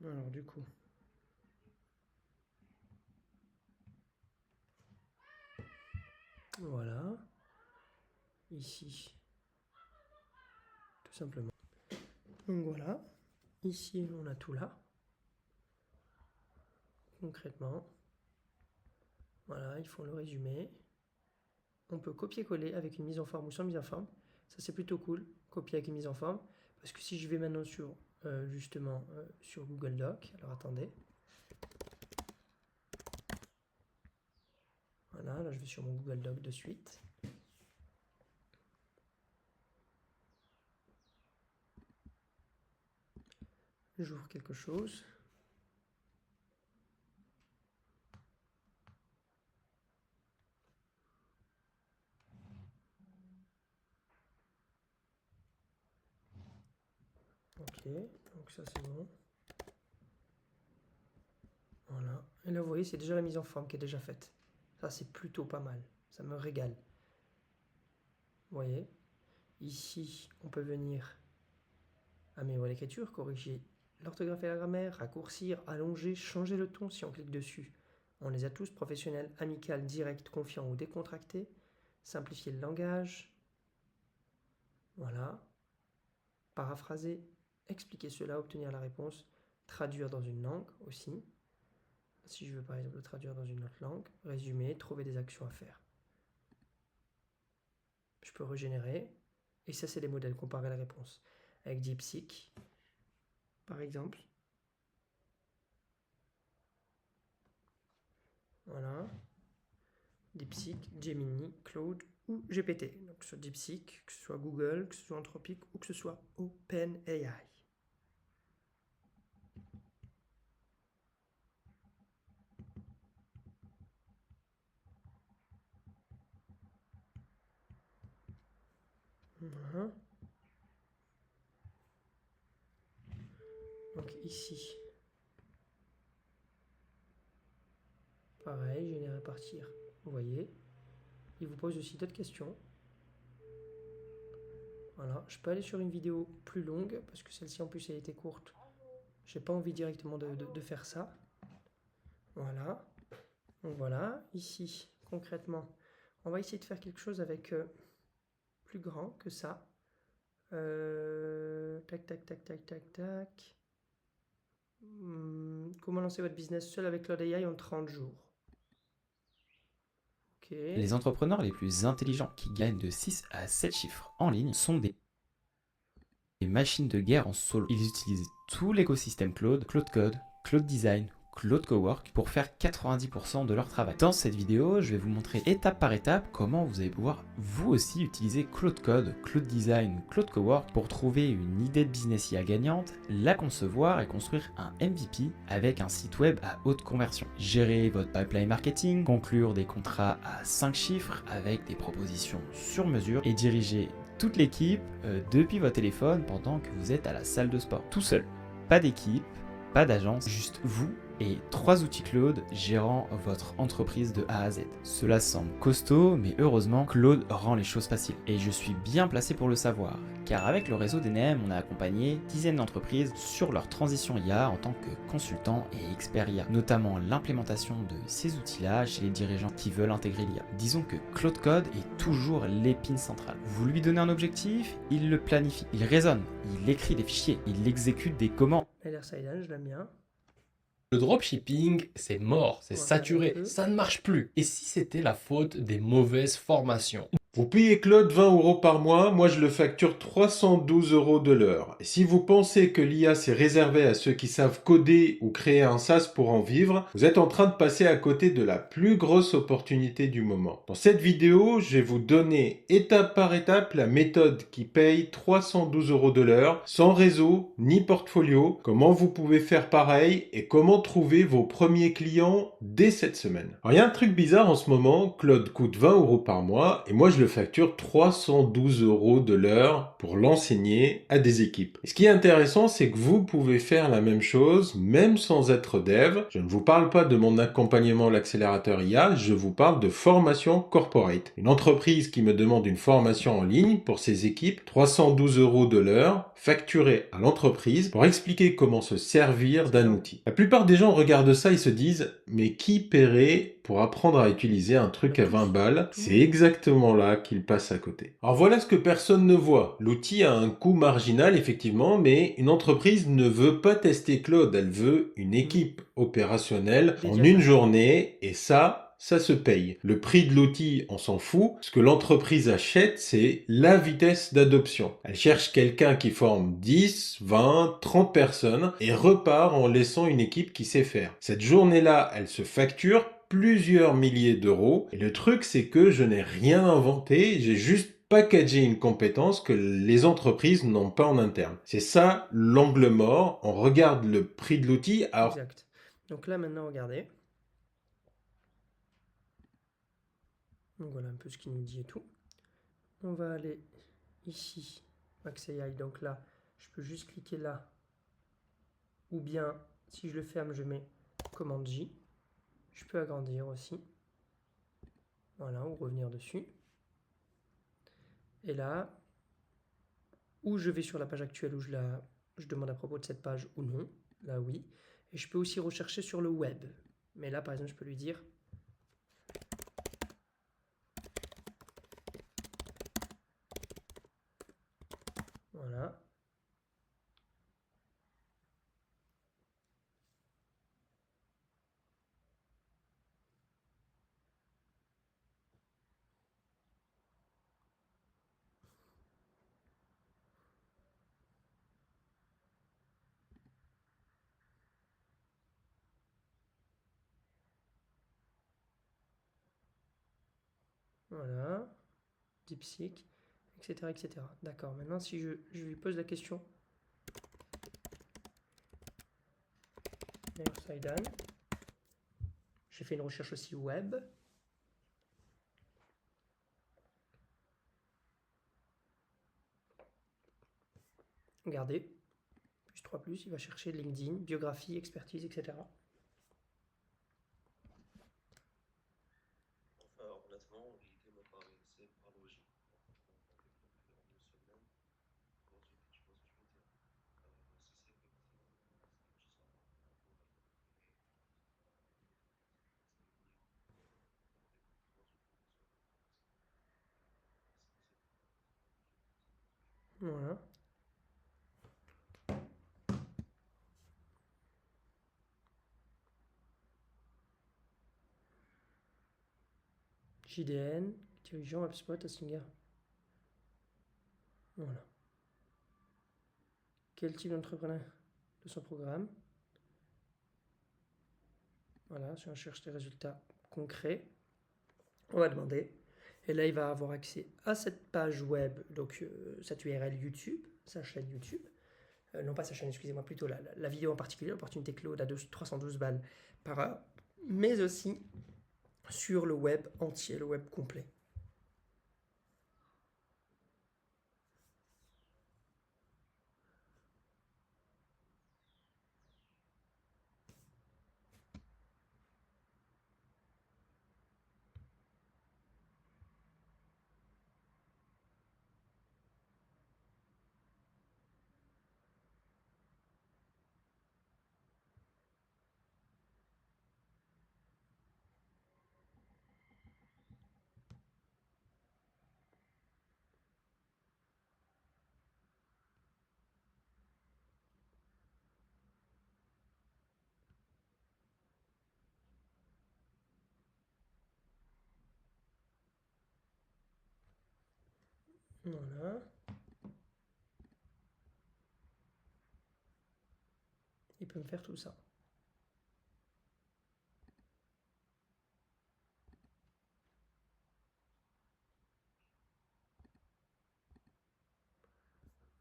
Alors du coup, voilà, ici, tout simplement. Donc voilà, ici on a tout là, concrètement. Voilà, ils font le résumé. On peut copier-coller avec une mise en forme ou sans mise en forme. Ça c'est plutôt cool, copier avec une mise en forme. Parce que si je vais maintenant sur, justement, sur Google Doc, alors attendez. Voilà, là je vais sur mon Google Doc de suite. J'ouvre quelque chose. Ok, donc ça c'est bon. Voilà. Et là vous voyez, c'est déjà la mise en forme qui est déjà faite. Ça c'est plutôt pas mal. Ça me régale. Vous voyez. Ici, on peut venir améliorer l'écriture, corriger l'orthographe et la grammaire, raccourcir, allonger, changer le ton si on clique dessus. On les a tous, professionnels, amical, direct, confiant ou décontracté. Simplifier le langage. Voilà. Paraphraser, expliquer cela, obtenir la réponse. Traduire dans une langue aussi. Si je veux par exemple le traduire dans une autre langue. Résumer, trouver des actions à faire. Je peux régénérer. Et ça, c'est des modèles, comparer la réponse. Avec DeepSeek, par exemple. Voilà. DeepSeek, Gemini, Claude ou GPT. Donc que ce soit DeepSeek, que ce soit Google, que ce soit Anthropic ou que ce soit OpenAI. Voilà. Donc ici, pareil, générer à partir. Vous voyez, il vous pose aussi d'autres questions. Voilà, je peux aller sur une vidéo plus longue parce que celle-ci en plus elle était courte. J'ai pas envie directement de faire ça. Voilà. Donc voilà, ici, concrètement, on va essayer de faire quelque chose avec plus grand que ça. Tac, tac, tac, tac, tac, tac. Comment lancer votre business seul avec Cloud AI en 30 jours. Ok.
Les entrepreneurs les plus intelligents qui gagnent de 6 à 7 chiffres en ligne sont des machines de guerre en solo. Ils utilisent tout l'écosystème Claude, Claude Code, Claude Design, Claude Cowork pour faire 90% de leur travail. Dans cette vidéo, je vais vous montrer étape par étape comment vous allez pouvoir vous aussi utiliser Claude Code, Claude Design ou Claude Cowork pour trouver une idée de business IA gagnante, la concevoir et construire un MVP avec un site web à haute conversion. Gérer votre pipeline marketing, conclure des contrats à 5 chiffres avec des propositions sur mesure et diriger toute l'équipe depuis votre téléphone pendant que vous êtes à la salle de sport. Tout seul. Pas d'équipe, pas d'agence, juste vous et 3 outils Claude gérant votre entreprise de A à Z. Cela semble costaud, mais heureusement, Claude rend les choses faciles. Et je suis bien placé pour le savoir, car avec le réseau d'ENEM, on a accompagné dizaines d'entreprises sur leur transition IA en tant que consultant et expert IA, notamment l'implémentation de ces outils-là chez les dirigeants qui veulent intégrer l'IA. Disons que Claude Code est toujours l'épine centrale. Vous lui donnez un objectif, il le planifie, il raisonne, il écrit des fichiers, il exécute des commandes.
LR Silent, je l'aime bien.
Le dropshipping, c'est mort, c'est
On va
saturé,
regarder un peu.
ça ne marche plus. Et si c'était la faute des mauvaises formations?
Vous payez Claude 20 € par mois, moi je le facture 312 € de l'heure. Et si vous pensez que l'IA c'est réservé à ceux qui savent coder ou créer un SaaS pour en vivre, vous êtes en train de passer à côté de la plus grosse opportunité du moment. Dans cette vidéo, je vais vous donner étape par étape la méthode qui paye 312 € de l'heure, sans réseau ni portfolio, comment vous pouvez faire pareil et comment trouver vos premiers clients dès cette semaine. Alors il y a un truc bizarre en ce moment, Claude coûte 20 € par mois et moi je le facture 312 € de l'heure pour l'enseigner à des équipes. Et ce qui est intéressant, c'est que vous pouvez faire la même chose, même sans être dev. Je ne vous parle pas de mon accompagnement à l'accélérateur IA, je vous parle de formation corporate. Une entreprise qui me demande une formation en ligne pour ses équipes, 312 € de l'heure, facturée à l'entreprise pour expliquer comment se servir d'un outil. La plupart des gens regardent ça et se disent, mais qui paierait pour apprendre à utiliser un truc à 20 balles? C'est exactement là qu'il passe à côté. Alors voilà ce que personne ne voit. L'outil a un coût marginal effectivement, mais une entreprise ne veut pas tester Claude, elle veut une équipe opérationnelle en une journée et ça se paye. Le prix de l'outil, on s'en fout. Ce que l'entreprise achète, c'est la vitesse d'adoption. Elle cherche quelqu'un qui forme 10, 20, 30 personnes et repart en laissant une équipe qui sait faire. Cette journée-là, elle se facture plusieurs milliers d'euros. Et le truc, c'est que je n'ai rien inventé, j'ai juste packagé une compétence que les entreprises n'ont pas en interne. C'est ça l'angle mort. On regarde le prix de l'outil. Alors,
Exact. Donc là, maintenant, regardez. Donc voilà un peu ce qu'il nous dit et tout. On va aller ici, Max AI. Donc là, je peux juste cliquer là. Ou bien, si je le ferme, je mets commande J. Je peux agrandir aussi. Voilà, ou revenir dessus. Et là, ou je vais sur la page actuelle où je demande à propos de cette page ou non. Là, oui. Et je peux aussi rechercher sur le web. Mais là, par exemple, je peux lui dire voilà. Voilà. DeepSeek, etc. etc. D'accord. Maintenant, si je lui pose la question. Saidan. J'ai fait une recherche aussi web. Regardez. Plus 3 plus, il va chercher LinkedIn, biographie, expertise, etc.
Honnêtement, l'idée me paraissait pas logique.
Voilà. JDN, dirigeant HubSpot, Astinger. Voilà. Quel type d'entrepreneur de son programme? Voilà, si on cherche des résultats concrets, on va demander. Et là, il va avoir accès à cette page web, donc cette URL YouTube, sa chaîne YouTube. Non pas sa chaîne, excusez-moi, plutôt la vidéo en particulier, l'opportunité Claude à 312 balles par heure, mais aussi sur le web entier, le web complet. Voilà. Il peut me faire tout ça.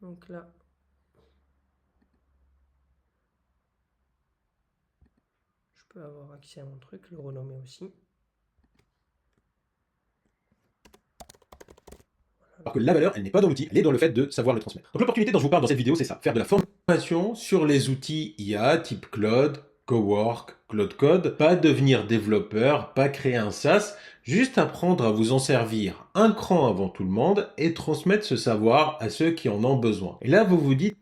Donc là, je peux avoir accès à mon truc, le renommer aussi.
Alors que la valeur, elle n'est pas dans l'outil, elle est dans le fait de savoir le transmettre. Donc l'opportunité dont je vous parle dans cette vidéo, c'est ça, faire de la formation sur les outils IA type Claude, Cowork, Claude Code, pas devenir développeur, pas créer un SaaS, juste apprendre à vous en servir un cran avant tout le monde et transmettre ce savoir à ceux qui en ont besoin. Et là, vous vous dites,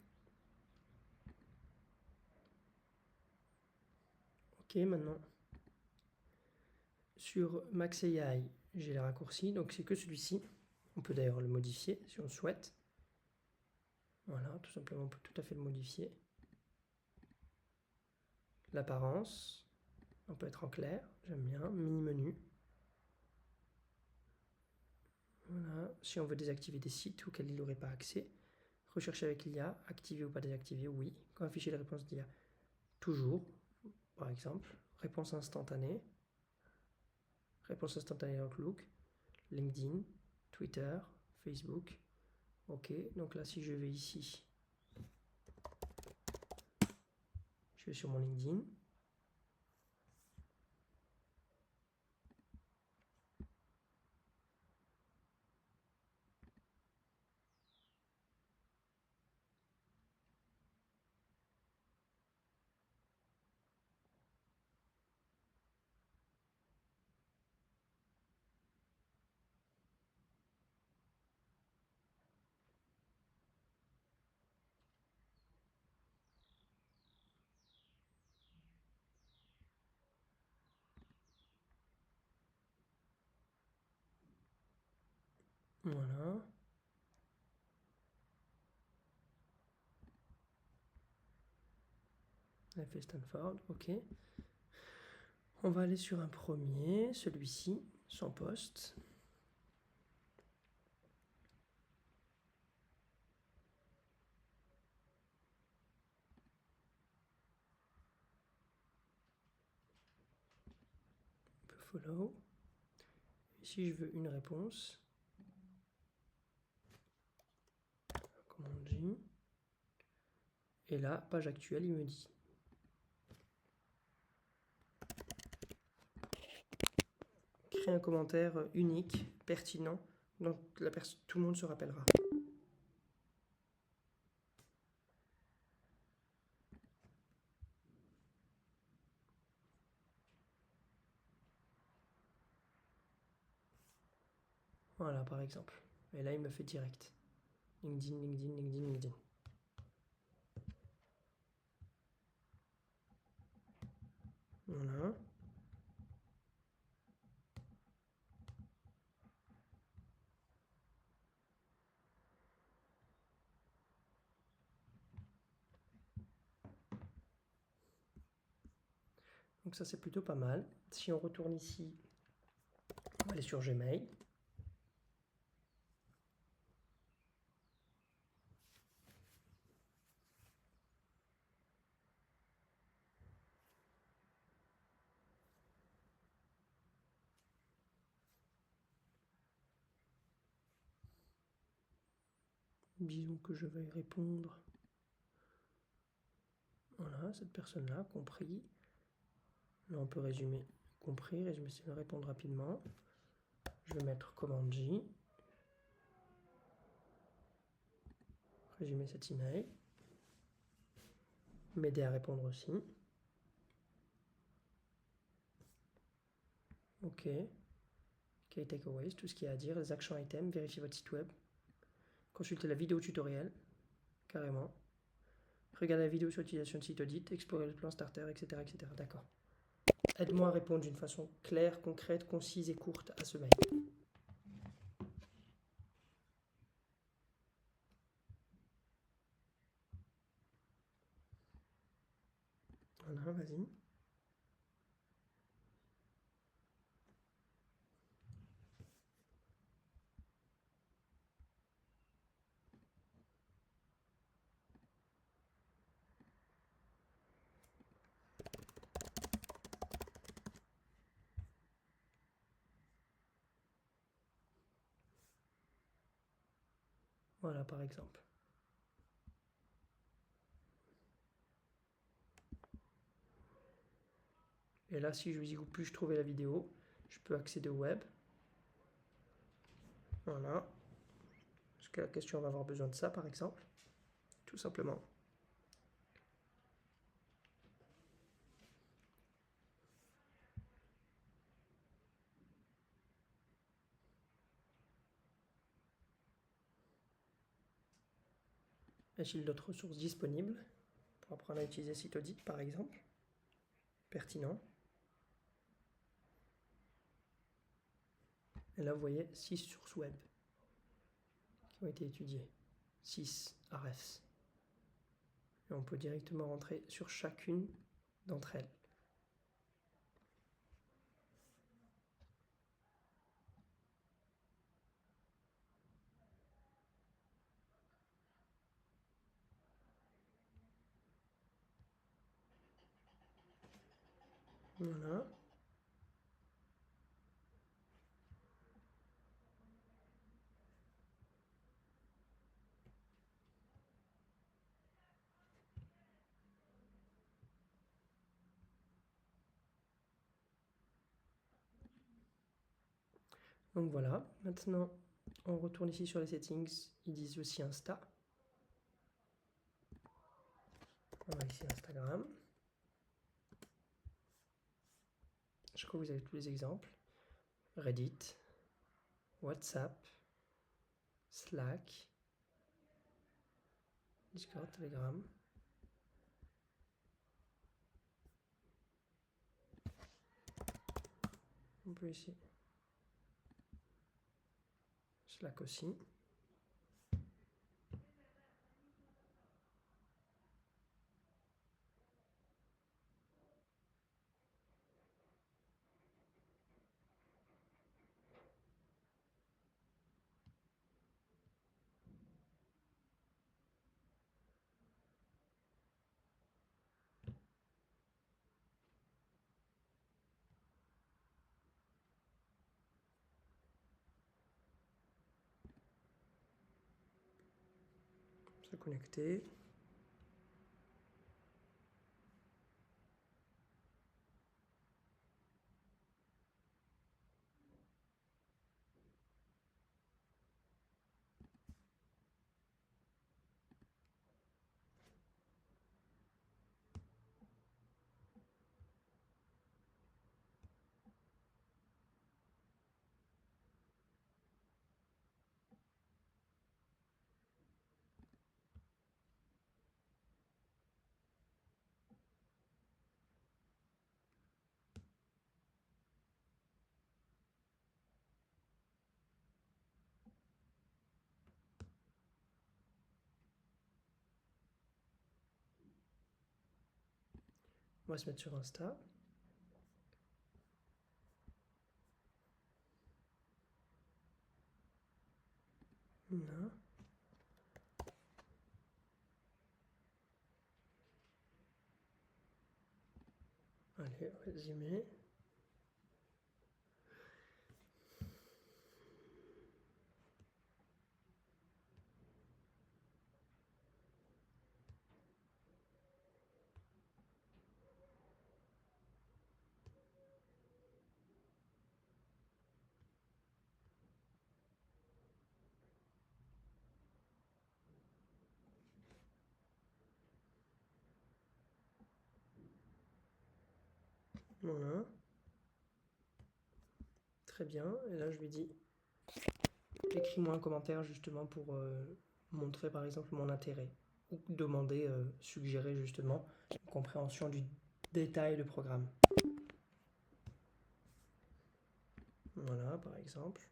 ok, maintenant, sur Max AI, j'ai les raccourcis, donc c'est que celui-ci. On peut d'ailleurs le modifier si on le souhaite. Voilà, tout simplement, on peut tout à fait le modifier. L'apparence, on peut être en clair, j'aime bien. Mini-menu. Voilà, si on veut désactiver des sites auxquels il n'aurait pas accès. Rechercher avec l'IA, activer ou pas désactiver, oui. Quand afficher les réponses d'IA, toujours, par exemple. Réponse instantanée. Réponse instantanée Outlook. LinkedIn, Twitter, Facebook. Ok, donc là si je vais ici, je vais sur mon LinkedIn. Voilà. On a fait Stanford, ok. On va aller sur un premier, celui-ci, sans poste. On peut follow. Ici, je veux une réponse. Comme on dit. Et là, page actuelle, il me dit. Créer un commentaire unique, pertinent, donc tout le monde se rappellera. Voilà, par exemple. Et là, il me fait direct. LinkedIn, LinkedIn, LinkedIn, LinkedIn. Voilà. Donc ça, c'est plutôt pas mal. Si on retourne ici On va aller sur Gmail. Disons que je vais répondre. Voilà, cette personne-là, compris. Là, on peut résumer. Compris, résumer, c'est répondre rapidement. Je vais mettre commande J. Résumer cet email. M'aider à répondre aussi. OK. Key takeaways, tout ce qu'il y a à dire. Les action items, vérifiez votre site web. Consultez la vidéo tutoriel. Carrément. Regardez la vidéo sur l'utilisation de site audit. Explorer le plan starter, etc. etc. D'accord. Aide-moi à répondre d'une façon claire, concrète, concise et courte à ce mail. Voilà, vas-y. Voilà, par exemple. Et là, si je vous dis où puis-je trouver la vidéo, je peux accéder au web. Voilà. Parce que la question va avoir besoin de ça, par exemple. Tout simplement. Ai-je d'autres ressources disponibles pour apprendre à utiliser Site Audit, par exemple? Pertinent. Et là, vous voyez 6 sources web qui ont été étudiées. 6 RFs. Et on peut directement rentrer sur chacune d'entre elles. Voilà. Donc voilà, maintenant on retourne ici sur les settings, ils disent aussi Insta. On va ici Instagram. Je crois que vous avez tous les exemples. Reddit, WhatsApp, Slack, Discord, Telegram. On peut ici. Slack aussi. Se connecter. On va se mettre sur Insta. Allez, résumé. Voilà. Très bien. Et là, je lui dis, écris-moi un commentaire justement pour montrer par exemple mon intérêt. Ou demander, suggérer justement une compréhension du détail du programme. Voilà, par exemple.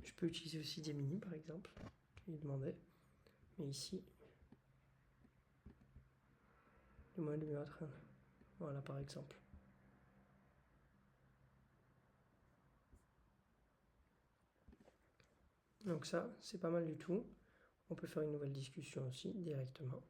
Je peux utiliser aussi Gemini, par exemple. Je lui demandais. Mais ici, le moyen de me mettre. Voilà, par exemple. Donc ça, c'est pas mal du tout. On peut faire une nouvelle discussion aussi, directement.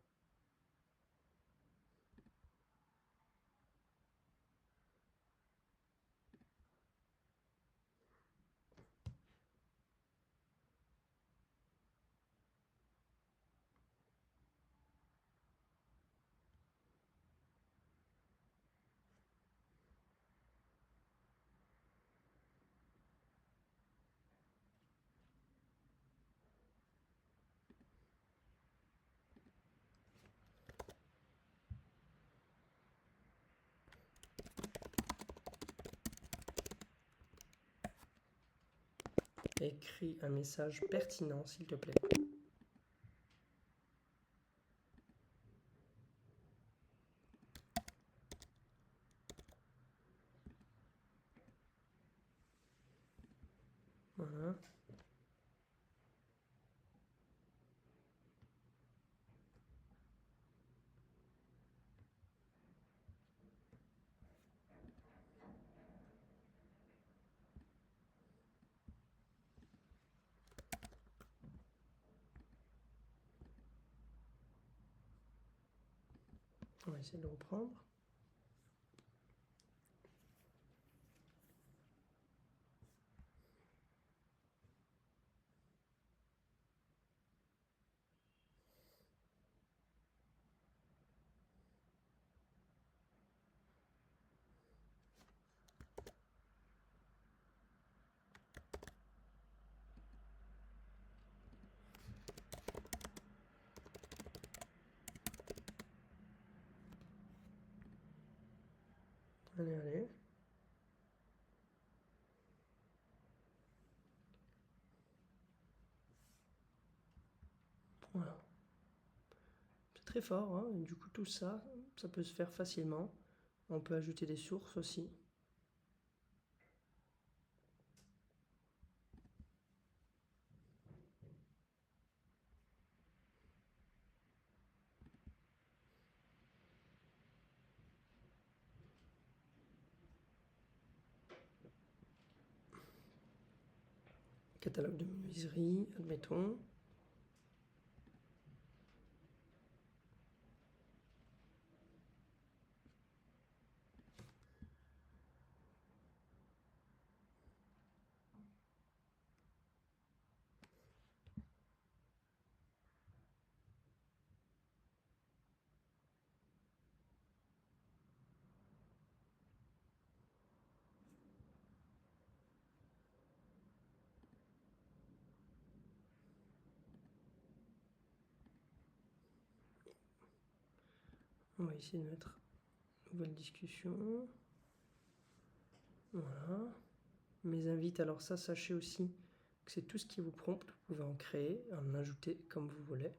Écris un message pertinent, s'il te plaît. Voilà. On va essayer de le reprendre. Allez, allez. Voilà. C'est très fort, hein. Et du coup, tout ça, ça peut se faire facilement. On peut ajouter des sources aussi. Catalogue de menuiserie, admettons. On va essayer de mettre nouvelle discussion. Voilà. Mes invites, alors ça, sachez aussi que c'est tout ce qui vous prompte. Vous pouvez en créer, en ajouter comme vous voulez.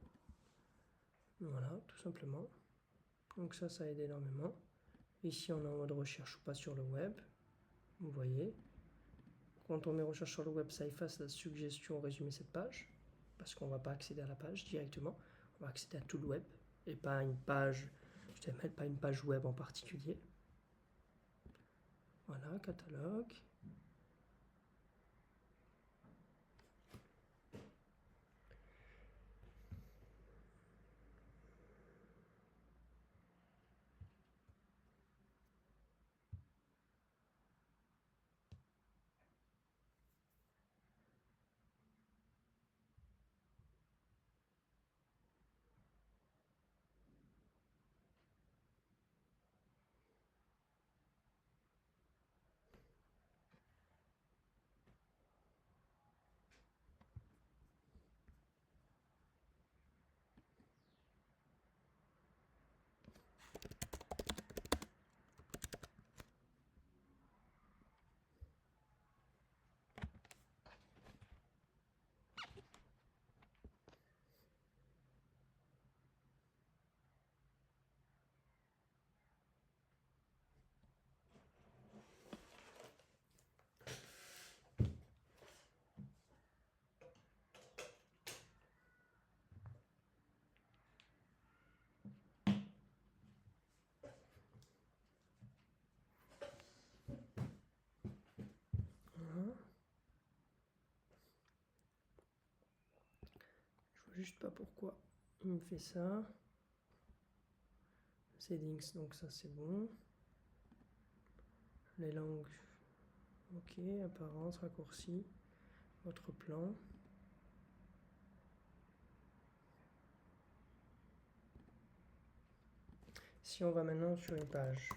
Voilà, tout simplement. Donc ça aide énormément. Ici, on est en mode recherche ou pas sur le web. Vous voyez. Quand on met recherche sur le web, ça efface la suggestion résumer cette page. Parce qu'on ne va pas accéder à la page directement. On va accéder à tout le web. Et pas à une page HTML, pas une page web en particulier. Voilà, catalogue. Voilà. Je vois juste pas pourquoi il me fait ça. Settings, donc ça c'est bon. Les langues, ok. Apparence, raccourci, votre plan. Si on va maintenant sur une page.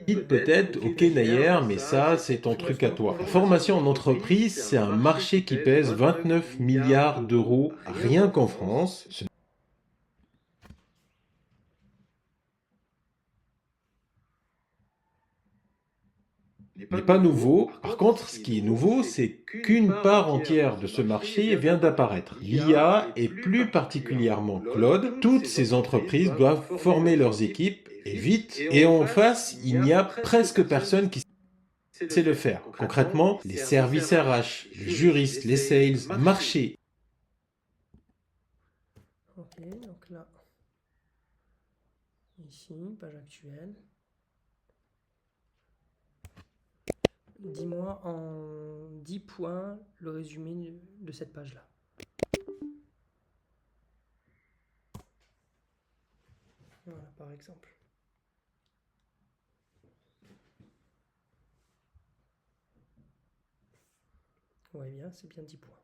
Dites peut-être, ok Nayer, mais ça c'est ton truc à toi. La formation en entreprise, c'est un marché qui pèse 29 milliards d'euros rien qu'en France. Ce n'est pas nouveau. Par contre, ce qui est nouveau, c'est qu'une part entière de ce marché vient d'apparaître. L'IA et plus particulièrement Claude, toutes ces entreprises doivent former leurs équipes et vite. Et en face, il n'y a presque personne qui sait le faire. Concrètement, les services RH, les juristes, les sales, marché.
Ok, donc là, ici, page actuelle. Dis-moi en 10 points le résumé de cette page-là. Voilà, par exemple. Ouais, bien, c'est bien 10 points.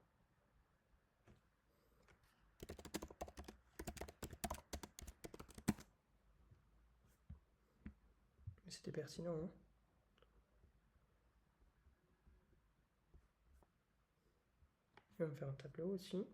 C'était pertinent, hein? On va me faire un tableau aussi.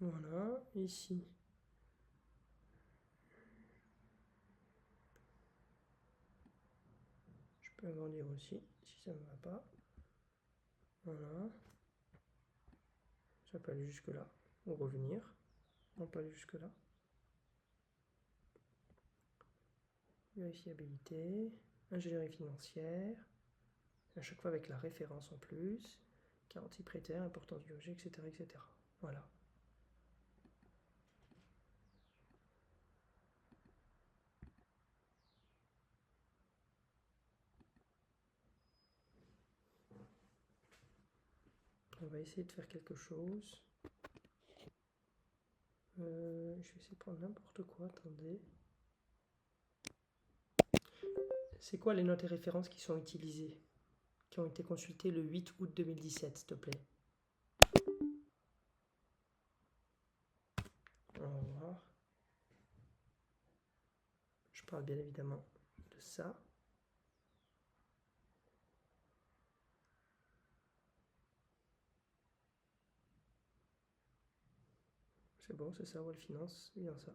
Voilà, ici. Je peux agrandir aussi, si ça ne va pas. Voilà. Ça peut aller jusque là, ou revenir. Non, pas aller jusque là. Vérifiabilité, ingénierie financière, à chaque fois avec la référence en plus, garantie prêtaire, importance du objet, etc., etc. Voilà. On va essayer de faire quelque chose. Je vais essayer de prendre n'importe quoi, attendez. C'est quoi les notes et références qui sont utilisées, qui ont été consultées le 8 août 2017, s'il te plaît? On va voir. Je parle bien évidemment de ça. C'est bon, c'est ça, Wall Finance, c'est bien ça.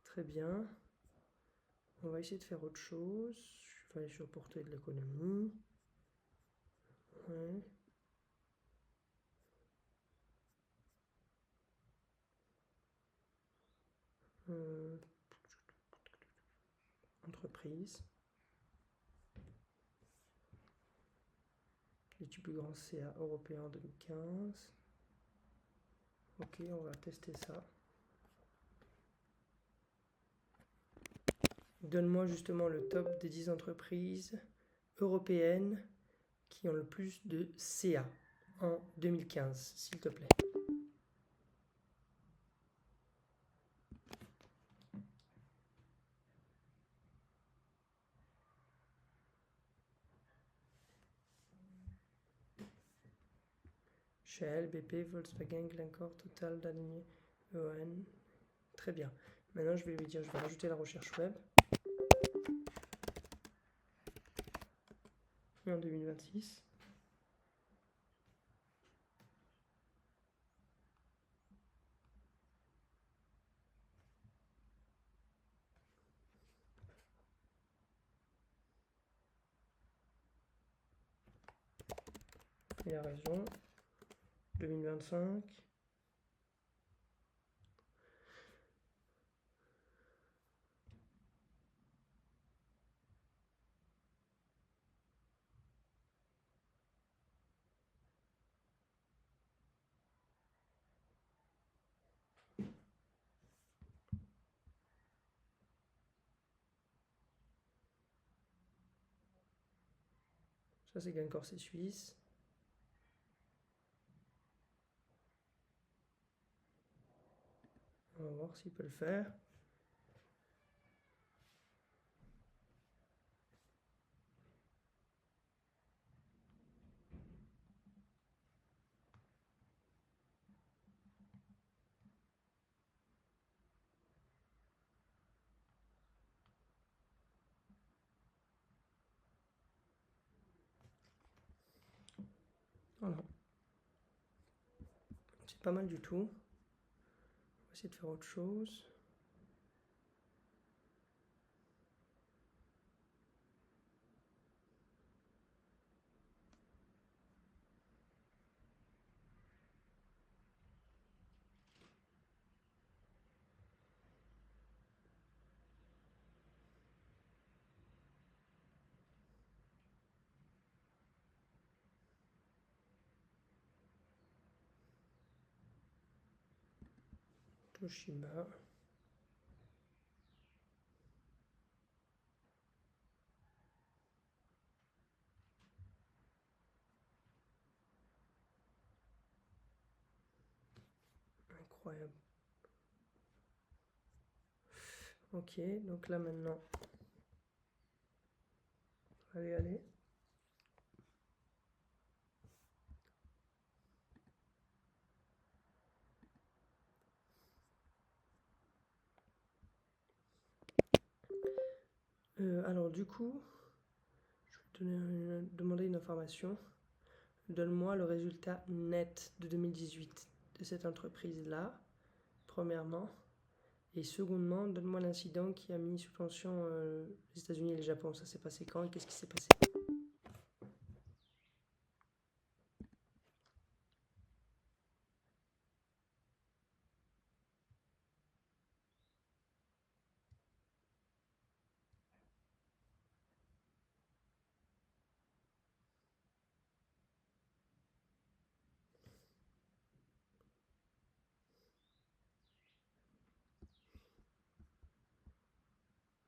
Très bien. On va essayer de faire autre chose. Je vais aller sur portée de l'économie. Ouais. Euh, entreprise. Les plus grands CA européens en 2015. Ok, on va tester ça. Donne-moi justement le top des 10 entreprises européennes qui ont le plus de CA en 2015, s'il te plaît. Shell, BP, Volkswagen, Glencore, Total, Danone, EON. Très bien. Maintenant, je vais lui dire, je vais rajouter la recherche web. Et en 2026. Il a raison. 2025. Ça, c'est Glencore, c'est suisse. On va voir s'il peut le faire. Voilà. C'est pas mal du tout. On va essayer de faire autre chose. Toshiba. Incroyable. Ok, donc là maintenant. Allez, allez. Alors du coup, je vais demander une information. Donne-moi le résultat net de 2018 de cette entreprise-là, premièrement. Et secondement, donne-moi l'incident qui a mis sous tension les États-Unis et le Japon. Ça s'est passé quand et qu'est-ce qui s'est passé?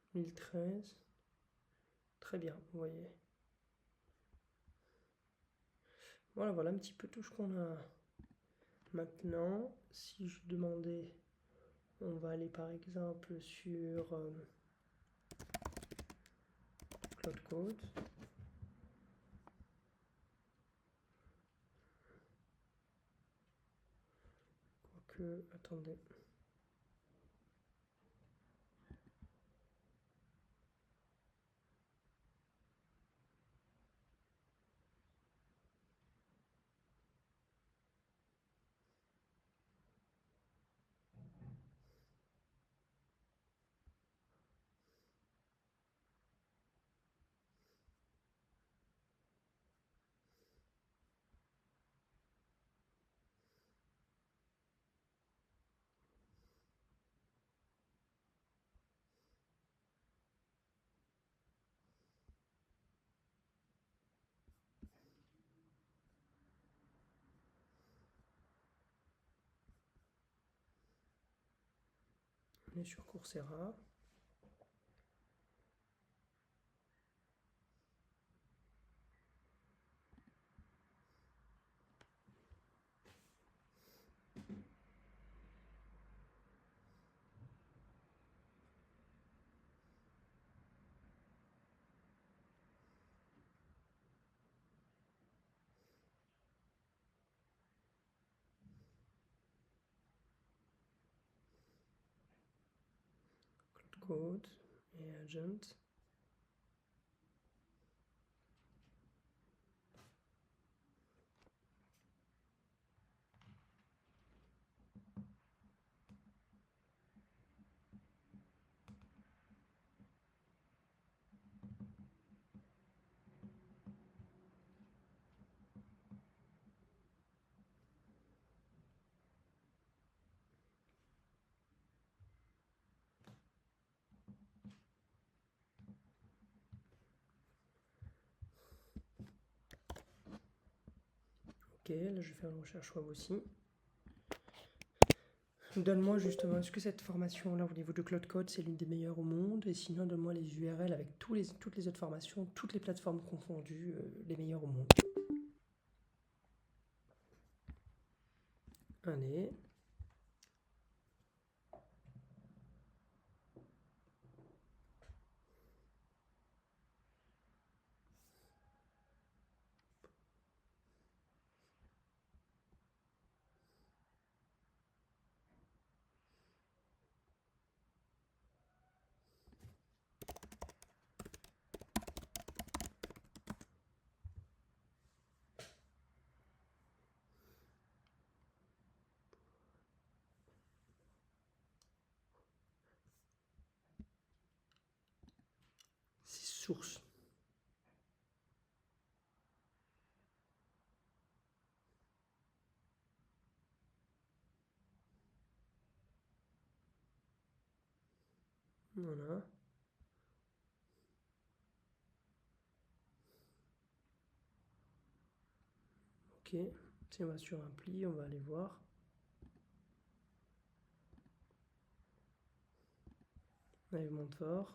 « 2013. Très bien, vous voyez. Voilà, voilà un petit peu tout ce qu'on a. Maintenant, si je demandais, on va aller par exemple sur Cloud Code. Quoique, attendez. On est sur Coursera. Code et agent. Ok, là je vais faire une recherche web aussi. Donne-moi justement, est-ce que cette formation-là au niveau de Cloud Code, c'est l'une des meilleures au monde? Et sinon, donne-moi les URL avec toutes les autres formations, toutes les plateformes confondues, les meilleures au monde. Allez. Source. Voilà. Ok. Si on va sur un pli, on va aller voir. Allez, monte fort.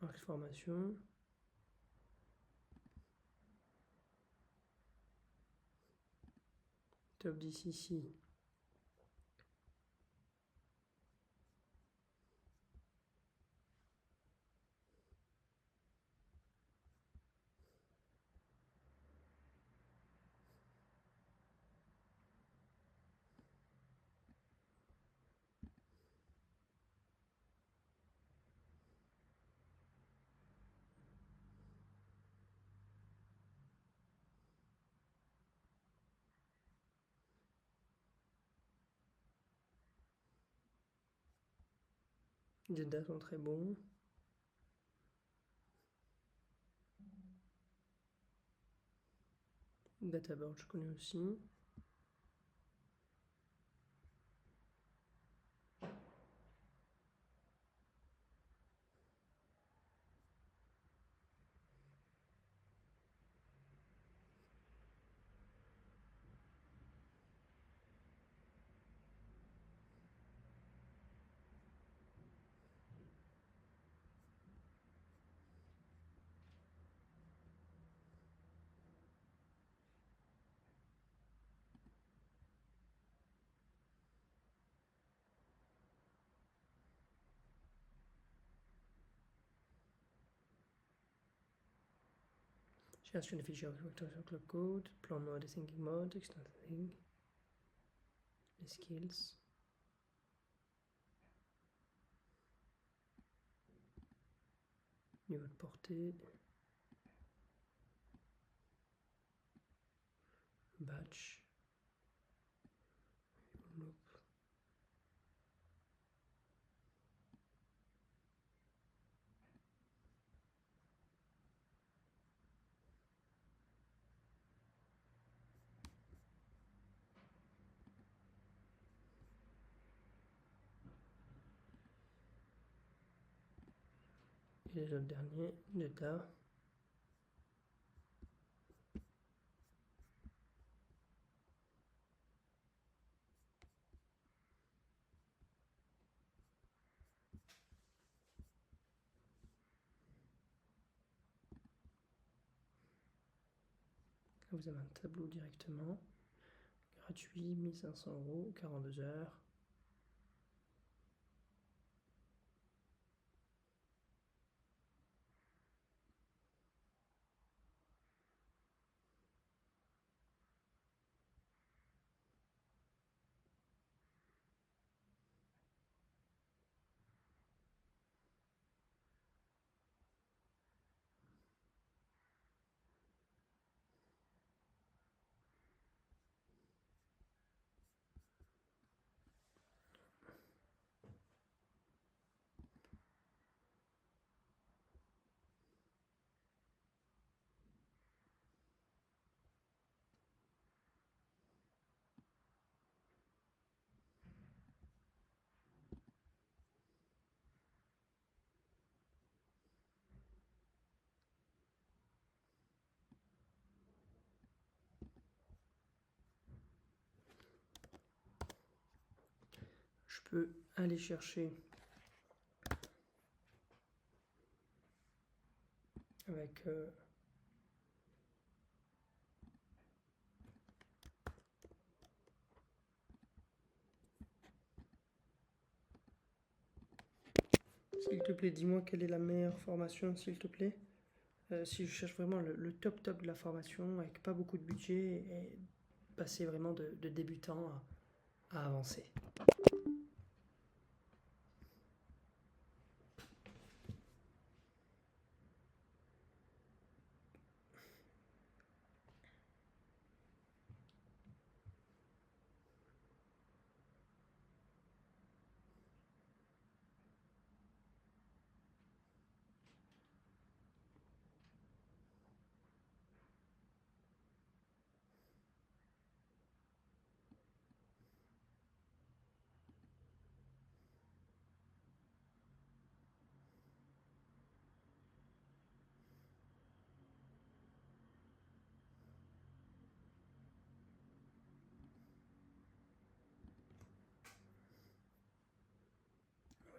Marque formation. Top 10 ici. Les dates sont très bons. Databoard, je connais aussi. Création de fichiers sur Cloud Code, plan mode et thinking mode, external thing, les skills. Niveau de portée. Batch. Et les autres derniers, d'état. Là, vous avez un tableau directement. Gratuit, 1500 €, 42 heures. Je peux aller chercher avec s'il te plaît, dis-moi quelle est la meilleure formation, s'il te plaît. Si je cherche vraiment le top de la formation, avec pas beaucoup de budget, et passer vraiment de débutant à avancer.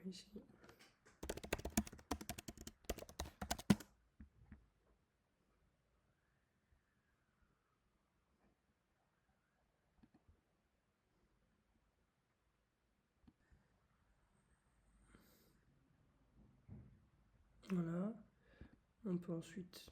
Ici. Voilà. On peut ensuite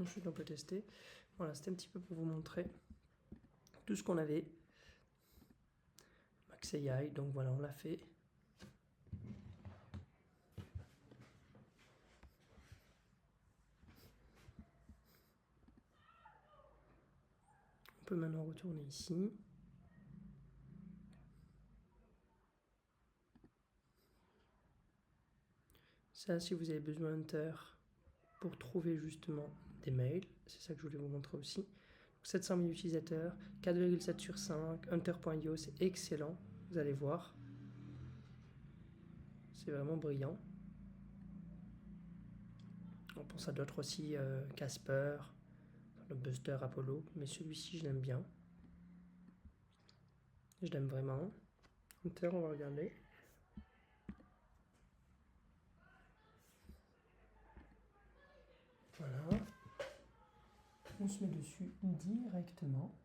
ensuite on peut tester. Voilà, c'était un petit peu pour vous montrer tout ce qu'on avait. Max AI, donc voilà, on l'a fait. On peut maintenant retourner ici. Ça, si vous avez besoin d'Hunter, pour trouver justement des mails. C'est ça que je voulais vous montrer aussi. 700 000 utilisateurs, 4,7 sur 5, Hunter.io, c'est excellent, vous allez voir. C'est vraiment brillant. On pense à d'autres aussi, Casper, le Buster Apollo, mais celui-ci je l'aime bien. Je l'aime vraiment. Hunter, on va regarder. Voilà. On se met dessus directement.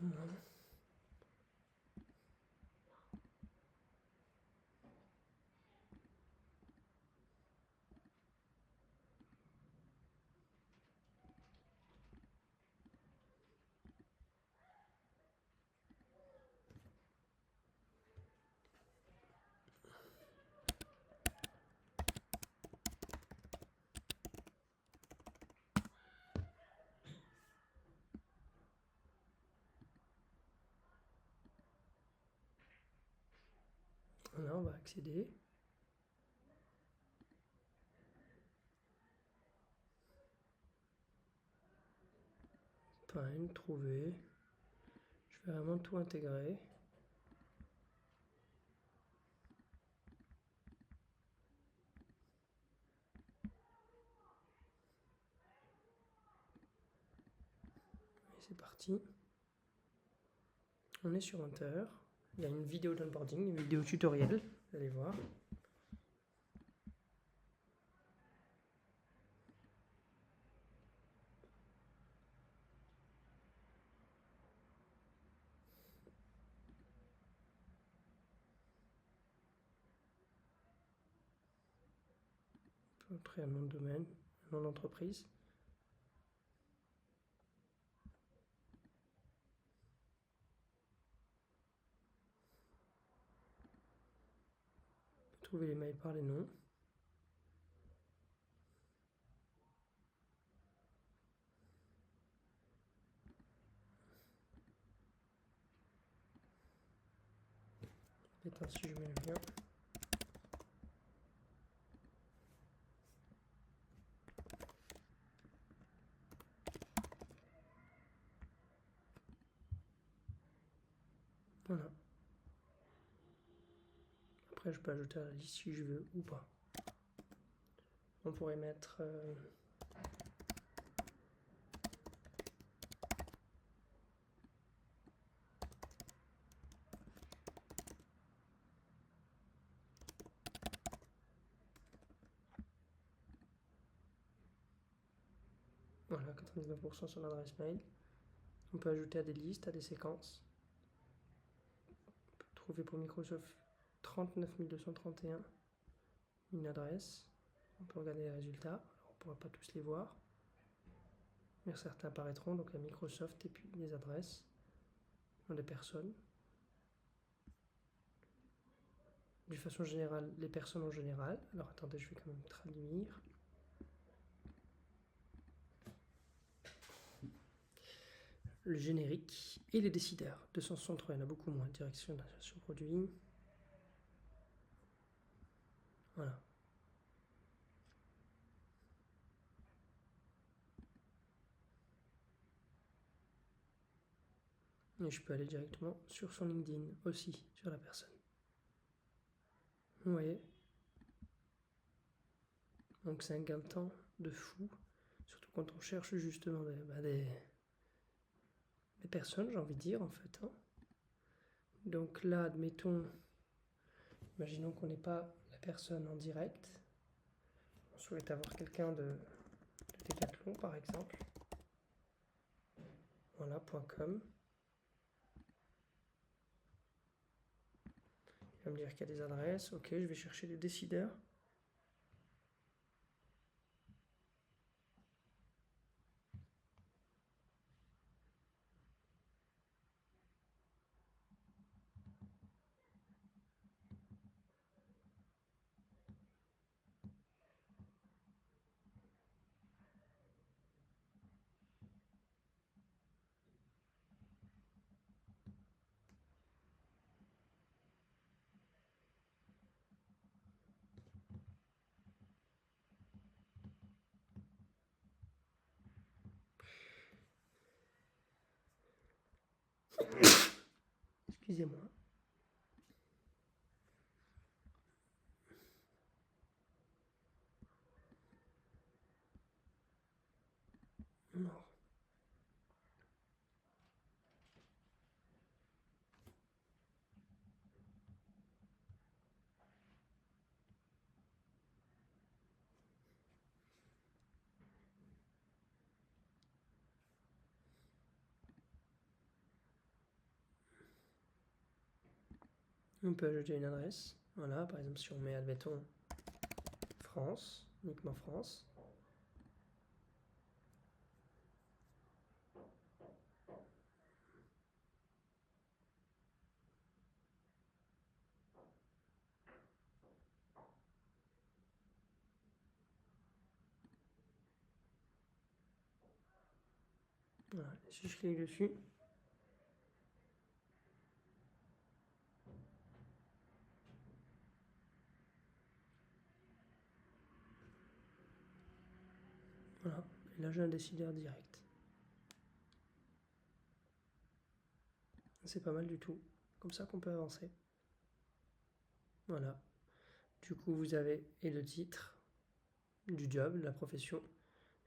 Voilà. Voilà, on va accéder. Find, trouver. Je vais vraiment tout intégrer. Et c'est parti. On est sur Hunter. Il y a une vidéo d'onboarding, une vidéo tutoriel. Vous allez voir. On peut entrer un nom de domaine, un nom d'entreprise. On peut trouver les mails par les noms. Peut-être si je mets le lien. Voilà. Après, je peux ajouter à la liste si je veux ou pas. On pourrait mettre... voilà, 99% sur l'adresse mail. On peut ajouter à des listes, à des séquences. On peut trouver pour Microsoft 39 231 une adresse. On peut regarder les résultats. Alors, on ne pourra pas tous les voir. Mais certains apparaîtront. Donc, il y a Microsoft et puis les adresses. Dans les personnes. De façon générale, les personnes en général. Alors, attendez, je vais quand même traduire. Le générique et les décideurs. 263, il y en a beaucoup moins. Direction d'installation produit. Voilà. Et je peux aller directement sur son LinkedIn aussi, sur la personne. Vous voyez? Donc c'est un gain de temps de fou. Surtout quand on cherche justement des personnes, j'ai envie de dire en fait. Hein. Donc là, admettons, imaginons qu'on n'ait pas la personne en direct. On souhaite avoir quelqu'un de Decathlon par exemple. Voilà, .com. Il va me dire qu'il y a des adresses. Ok, je vais chercher les décideurs. Excusez-moi. Non. On peut ajouter une adresse. Voilà, par exemple, si on met, admettons, France, uniquement France. Voilà, si je clique dessus, voilà, et là j'ai un décideur direct. C'est pas mal du tout, comme ça qu'on peut avancer. Voilà, du coup vous avez et le titre du job, de la profession.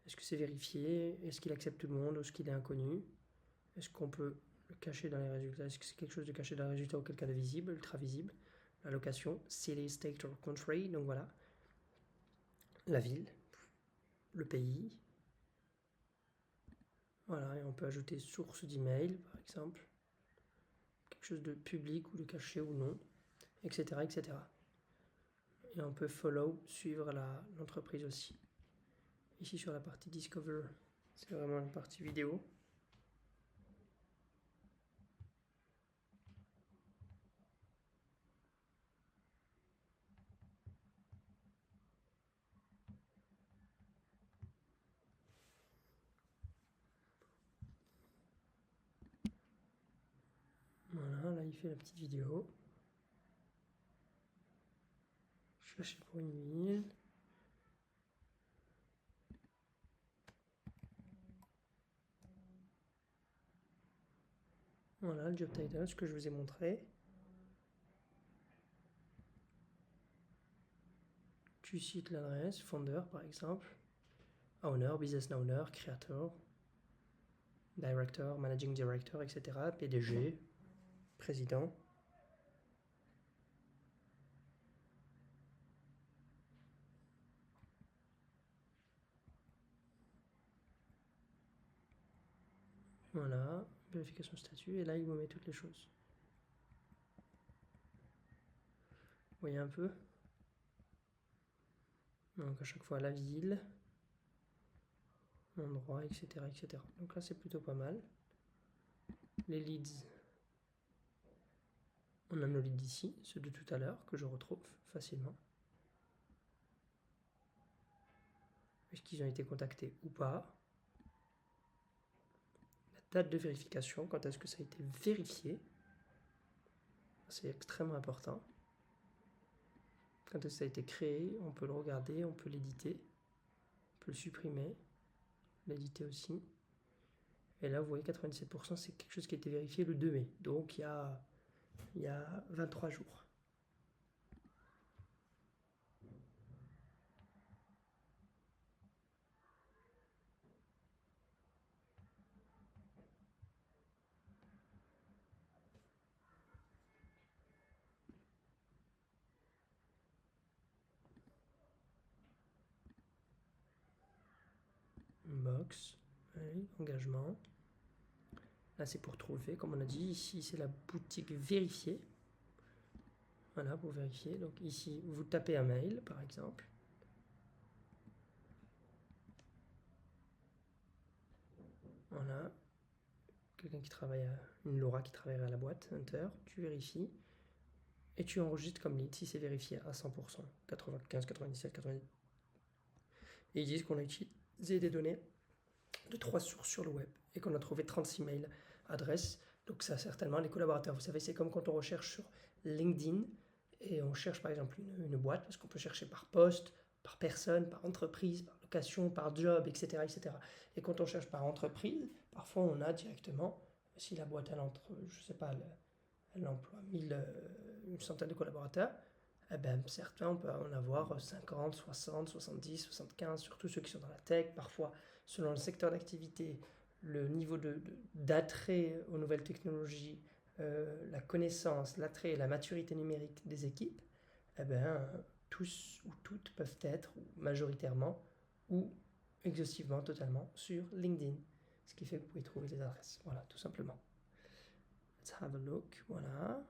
Est-ce que c'est vérifié? Est-ce qu'il accepte tout le monde ou est-ce qu'il est inconnu? Est-ce qu'on peut le cacher dans les résultats? Est-ce que c'est quelque chose de caché dans les résultats, auquel cas de visible, ultra visible? La location, city, state or country, donc voilà. La ville, le pays. Voilà, et on peut ajouter source d'email, par exemple. Quelque chose de public ou de caché ou non, etc. etc. Et on peut follow, suivre l'entreprise aussi. Ici sur la partie Discover, c'est vraiment la partie vidéo. Voilà, là il fait la petite vidéo. Chercher pour une ville. Voilà le job title, ce que je vous ai montré. Tu cites l'adresse, founder par exemple, owner, business owner, creator, director, managing director, etc., PDG, président. Voilà, vérification de statut, et là il vous met toutes les choses. Vous voyez un peu? Donc à chaque fois la ville, l'endroit, etc., etc. Donc là c'est plutôt pas mal. Les leads. On a nos leads ici, ceux de tout à l'heure, que je retrouve facilement. Est-ce qu'ils ont été contactés ou pas? La date de vérification, quand est-ce que ça a été vérifié? C'est extrêmement important. Quand est-ce que ça a été créé, on peut le regarder, on peut l'éditer, on peut le supprimer, l'éditer aussi. Et là, vous voyez, 97%, c'est quelque chose qui a été vérifié le 2 mai. Donc, il y a 23 jours. Box, oui, engagement. Là, c'est pour trouver, comme on a dit. Ici, c'est la boutique vérifiée. Voilà, pour vérifier. Donc ici, vous tapez un mail, par exemple. Voilà. Quelqu'un qui travaille une Laura qui travaille à la boîte, Enter. Tu vérifies. Et tu enregistres comme lead si c'est vérifié à 100%. 95, 97, 90. Et ils disent qu'on a utilisé des données de 3 sources sur le web et qu'on a trouvé 36 mails adresses. Donc ça, certainement, les collaborateurs, vous savez, c'est comme quand on recherche sur LinkedIn et on cherche par exemple une boîte, parce qu'on peut chercher par poste, par personne, par entreprise, par location, par job, etc., etc. Et quand on cherche par entreprise, parfois on a directement Si la boîte, elle entre, je sais pas, elle emploie une centaine de collaborateurs, eh ben, certains, on peut en avoir 50, 60, 70, 75, surtout ceux qui sont dans la tech. Parfois, selon le secteur d'activité, le niveau d'attrait aux nouvelles technologies, la connaissance, l'attrait et la maturité numérique des équipes, eh ben, tous ou toutes peuvent être, ou majoritairement, ou exhaustivement, totalement, sur LinkedIn. Ce qui fait que vous pouvez trouver les adresses. Voilà, tout simplement. Let's have a look. Voilà.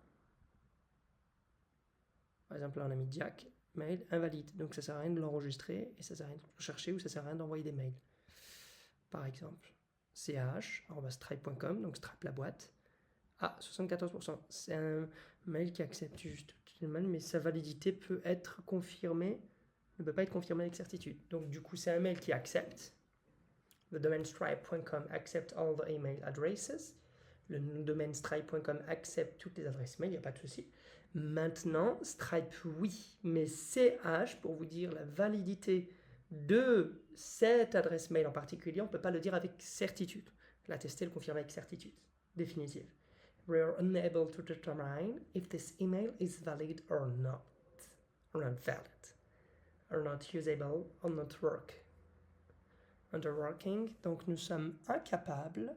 Par exemple, là, on a mis Jack, mail invalide. Donc, ça sert à rien de l'enregistrer et ça sert à rien de le chercher ou ça sert à rien d'envoyer des mails. Par exemple, ch@stripe.com, donc Stripe la boîte. Ah, 74%. C'est un mail qui accepte juste le mail, mais sa validité peut être confirmée, ne peut pas être confirmée avec certitude. Donc, du coup, c'est un mail qui accepte. Le domaine stripe.com accept all the email addresses. Le domaine stripe.com accepte toutes les adresses mail, il n'y a pas de souci. Maintenant, Stripe, oui, mais CH, pour vous dire la validité de cette adresse mail en particulier, on ne peut pas le dire avec certitude. La tester, le confirmer avec certitude définitive. We are unable to determine if this email is valid or not valid, or not usable, or not working. Donc nous sommes incapables,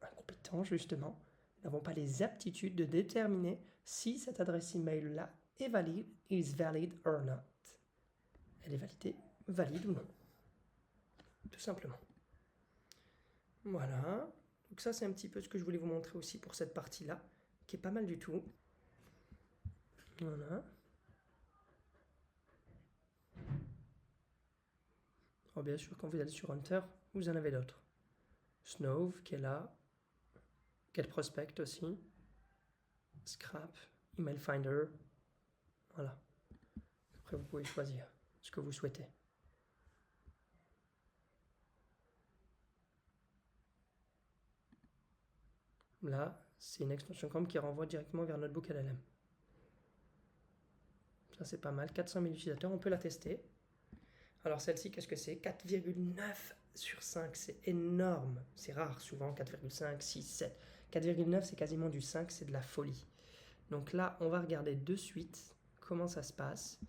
incompétents justement, nous n'avons pas les aptitudes de déterminer si cette adresse email-là est valide, is valid or not. Elle est valide ou non. Tout simplement. Voilà. Donc ça, c'est un petit peu ce que je voulais vous montrer aussi pour cette partie-là, qui est pas mal du tout. Voilà. Alors bien sûr, quand vous allez sur Hunter, vous en avez d'autres. Snove, qui est là. Get Prospect aussi. Scrap, Email Finder. Voilà. Après, vous pouvez choisir ce que vous souhaitez. Là, c'est une extension Chrome qui renvoie directement vers Notebook LLM. Ça, c'est pas mal. 400 000 utilisateurs, on peut la tester. Alors, celle-ci, qu'est-ce que c'est? 4,9 sur 5, c'est énorme. C'est rare, souvent 4,5, 6, 7. 4,9, c'est quasiment du 5, c'est de la folie. Donc là, on va regarder de suite comment ça se passe.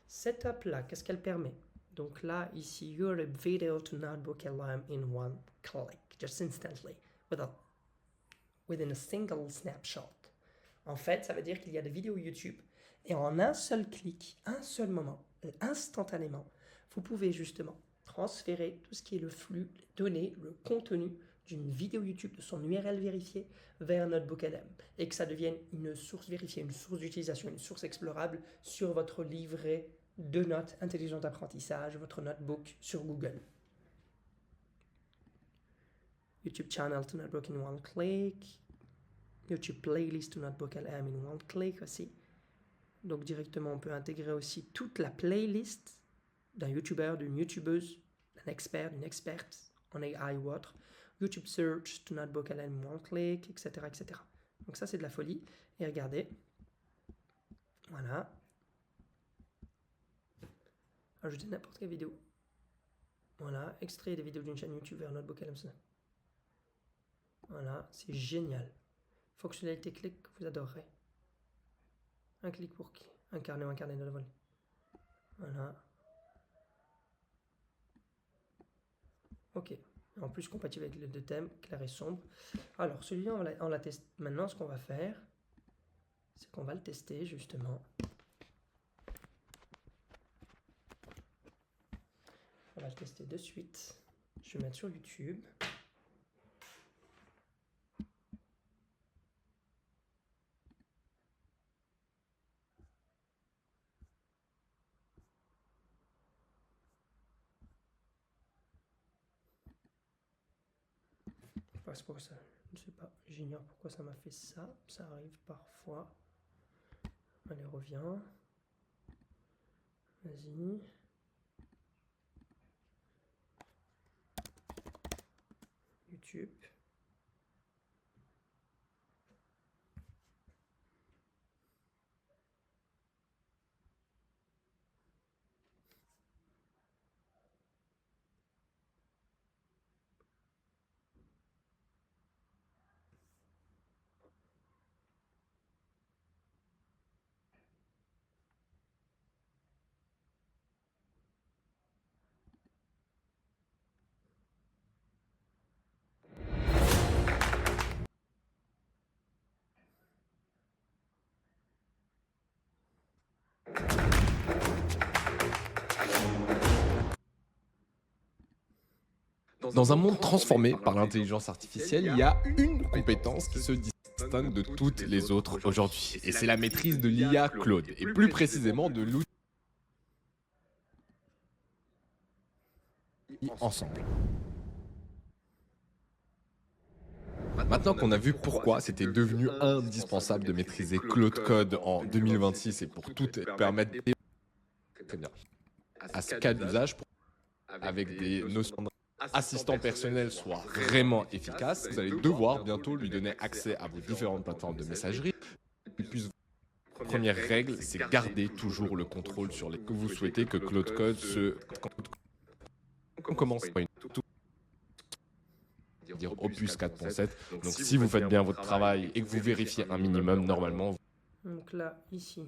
Cette app-là, qu'est-ce qu'elle permet? Donc là, ici, you're a video to Notebook LLM in one click, just instantly, within a single snapshot. En fait, ça veut dire qu'il y a des vidéos YouTube et en un seul clic, un seul moment, instantanément, vous pouvez justement transférer tout ce qui est le flux, les données, le contenu d'une vidéo YouTube de son URL vérifiée vers Notebook LM et que ça devienne une source vérifiée, une source d'utilisation, une source explorable sur votre livret de notes intelligent d'apprentissage, votre notebook sur Google. YouTube channel to Notebook in one click. YouTube playlist to Notebook LM in one click aussi. Donc directement, on peut intégrer aussi toute la playlist d'un YouTuber, d'une YouTubeuse, d'un expert, d'une experte en AI ou autre. YouTube search to Notebook LM in one click, etc., etc. Donc ça, c'est de la folie. Et regardez. Voilà. Ajoutez n'importe quelle vidéo. Voilà. Extrait des vidéos d'une chaîne YouTube vers Notebook LM. Voilà, c'est génial. Fonctionnalité clic que vous adorerez. Un clic pour qui? Incarner ou incarner de la volée. Voilà. Ok. En plus, compatible avec les deux thèmes, clair et sombre. Alors, celui-là, on la teste. Maintenant, ce qu'on va faire, c'est qu'on va le tester, justement. On va le tester de suite. Je vais mettre sur YouTube. C'est pour ça, je ne sais pas, j'ignore pourquoi ça m'a fait ça, ça arrive parfois. Allez, reviens. Vas-y. YouTube.
Dans un monde transformé par l'intelligence artificielle, il y a une compétence qui se distingue de toutes les autres aujourd'hui. Et c'est la maîtrise de l'IA Claude, et plus précisément de l'outil ensemble. Maintenant qu'on a vu pourquoi c'était devenu indispensable de maîtriser Claude Code en 2026 et pour tout permettre à ce cas d'usage avec des notions d'assistant personnel soit vraiment efficace, vous allez devoir bientôt lui donner accès à vos différentes plateformes de messagerie. Et puis, première règle, c'est garder toujours le contrôle sur les que vous souhaitez que Claude Code se... On commence par une dire Opus 4.7. Donc si vous faites bien votre travail et que vous vérifiez un minimum, normalement,
Donc là, ici,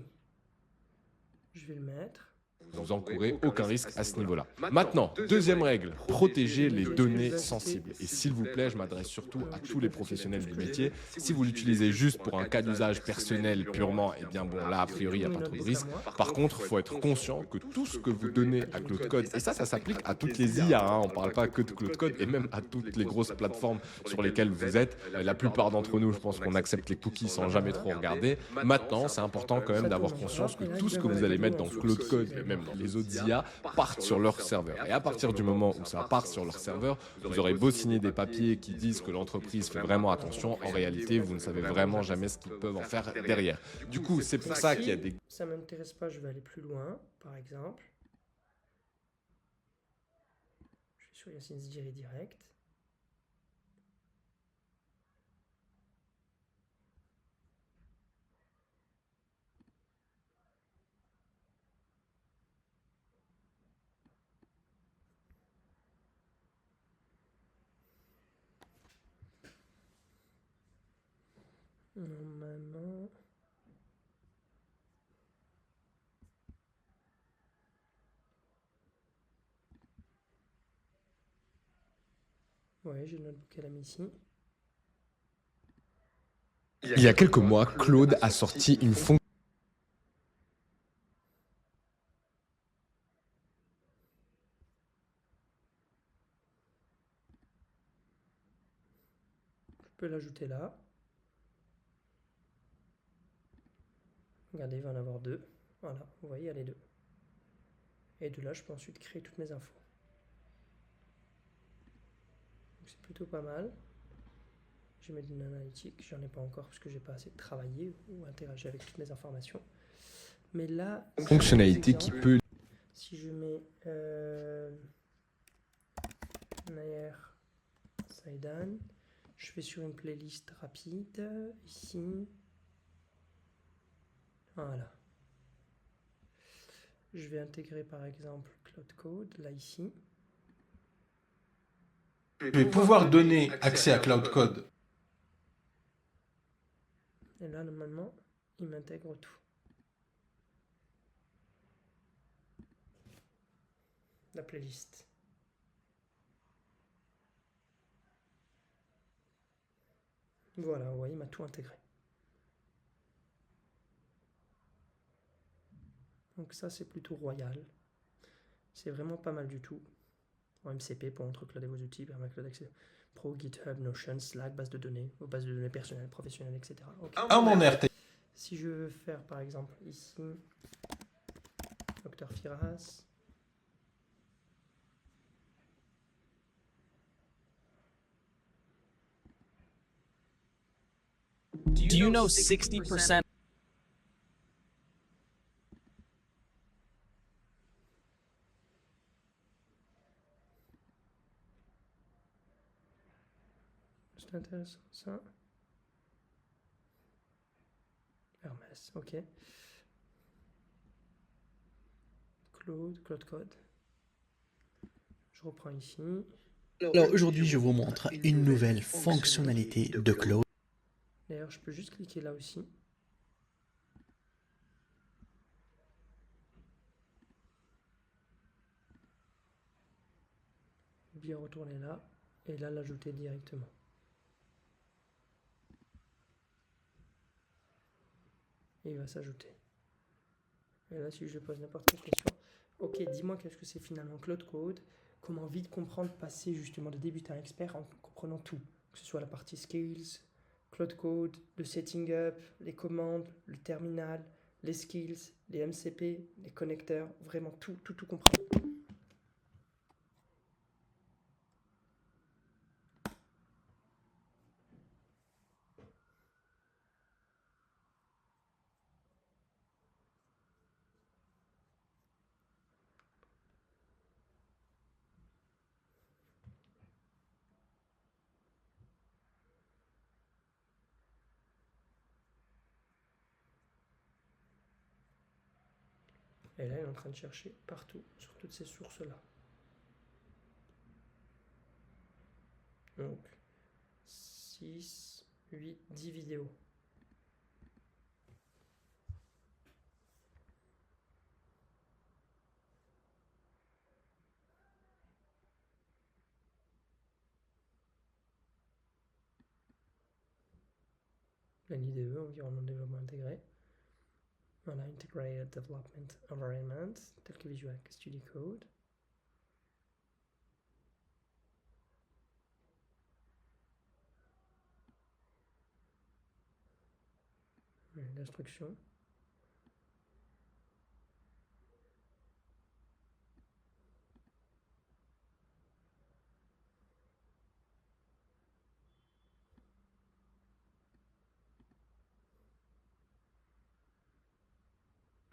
je vais le mettre.
vous encourez aucun risque à ce niveau-là. Maintenant, deuxième règle, protégez les données sensibles. Et s'il vous plaît, je m'adresse surtout à tous les professionnels du métier. Si vous l'utilisez juste pour un cas d'usage personnel purement, eh bien bon, là, a priori, il n'y a pas trop de risque. Par contre, il faut être conscient que tout ce que vous donnez à Claude Code, et ça s'applique à toutes les IA, hein, on ne parle pas que de Claude Code, et même à toutes les grosses plateformes sur lesquelles vous êtes. La plupart d'entre nous, je pense qu'on accepte les cookies sans jamais trop regarder. Maintenant, c'est important quand même d'avoir conscience que tout ce que vous allez mettre dans Claude Code, et même dans les autres IA, partent sur leur serveur. Et à partir du moment où ça part sur leur serveur, vous aurez beau signer des papiers qui disent que l'entreprise fait vraiment attention, en réalité, vous ne savez vraiment jamais ce qu'ils peuvent en faire derrière. Du coup, c'est pour ça qu'il y a des...
Ça m'intéresse pas, je vais aller plus loin, par exemple. Je suis sur Yacine Sdiri direct. Normalement... Ouais, j'ai le notebook qu'elle a mis ici.
Il y a quelques mois, Claude a sorti une fonction
Je peux l'ajouter là. Regardez, il va en avoir deux. Voilà, vous voyez, il y a les deux. Et de là, je peux ensuite créer toutes mes infos. C'est plutôt pas mal. Je vais mettre une analytique, j'en ai pas encore parce que j'ai pas assez travaillé ou interagi avec toutes mes informations. Mais là,
fonctionnalité qui peut...
si je mets Nayer Saidan, je vais sur une playlist rapide ici. Voilà. Je vais intégrer par exemple Claude Code là ici.
Je vais pouvoir donner accès à Claude Code.
Et là, normalement, il m'intègre tout. La playlist. Voilà, vous voyez, il m'a tout intégré. Donc ça, c'est plutôt royal. C'est vraiment pas mal du tout. En MCP pour entrecloder vos outils, permettre d'accès Pro, GitHub, Notion, Slack, base de données, vos bases de données personnelles, professionnelles, etc. Okay.
À mon RT.
Si je veux faire par exemple ici, Dr Firas.
Do you know 60%?
C'est intéressant ça. Hermès, ok. Claude Code. Je reprends ici.
Alors aujourd'hui, je vous montre une nouvelle fonctionnalité de Claude.
D'ailleurs, je peux juste cliquer là aussi. Bien retourner là et là l'ajouter directement. Et il va s'ajouter. Et là, si je pose n'importe quelle question, ok, dis-moi qu'est-ce que c'est finalement Claude Code. comment vite comprendre, passer justement de débutant à expert en comprenant tout, que ce soit la partie skills, Cloud Code, le setting up, les commandes, le terminal, les skills, les MCP, les connecteurs, vraiment tout comprendre. Et là, il est en train de chercher partout, sur toutes ces sources-là. Donc, 6, 8, 10 vidéos. L'IDE, environnement de développement intégré. Voilà, Integrated Development Environment, tel que Visual Studio Code. L'instruction.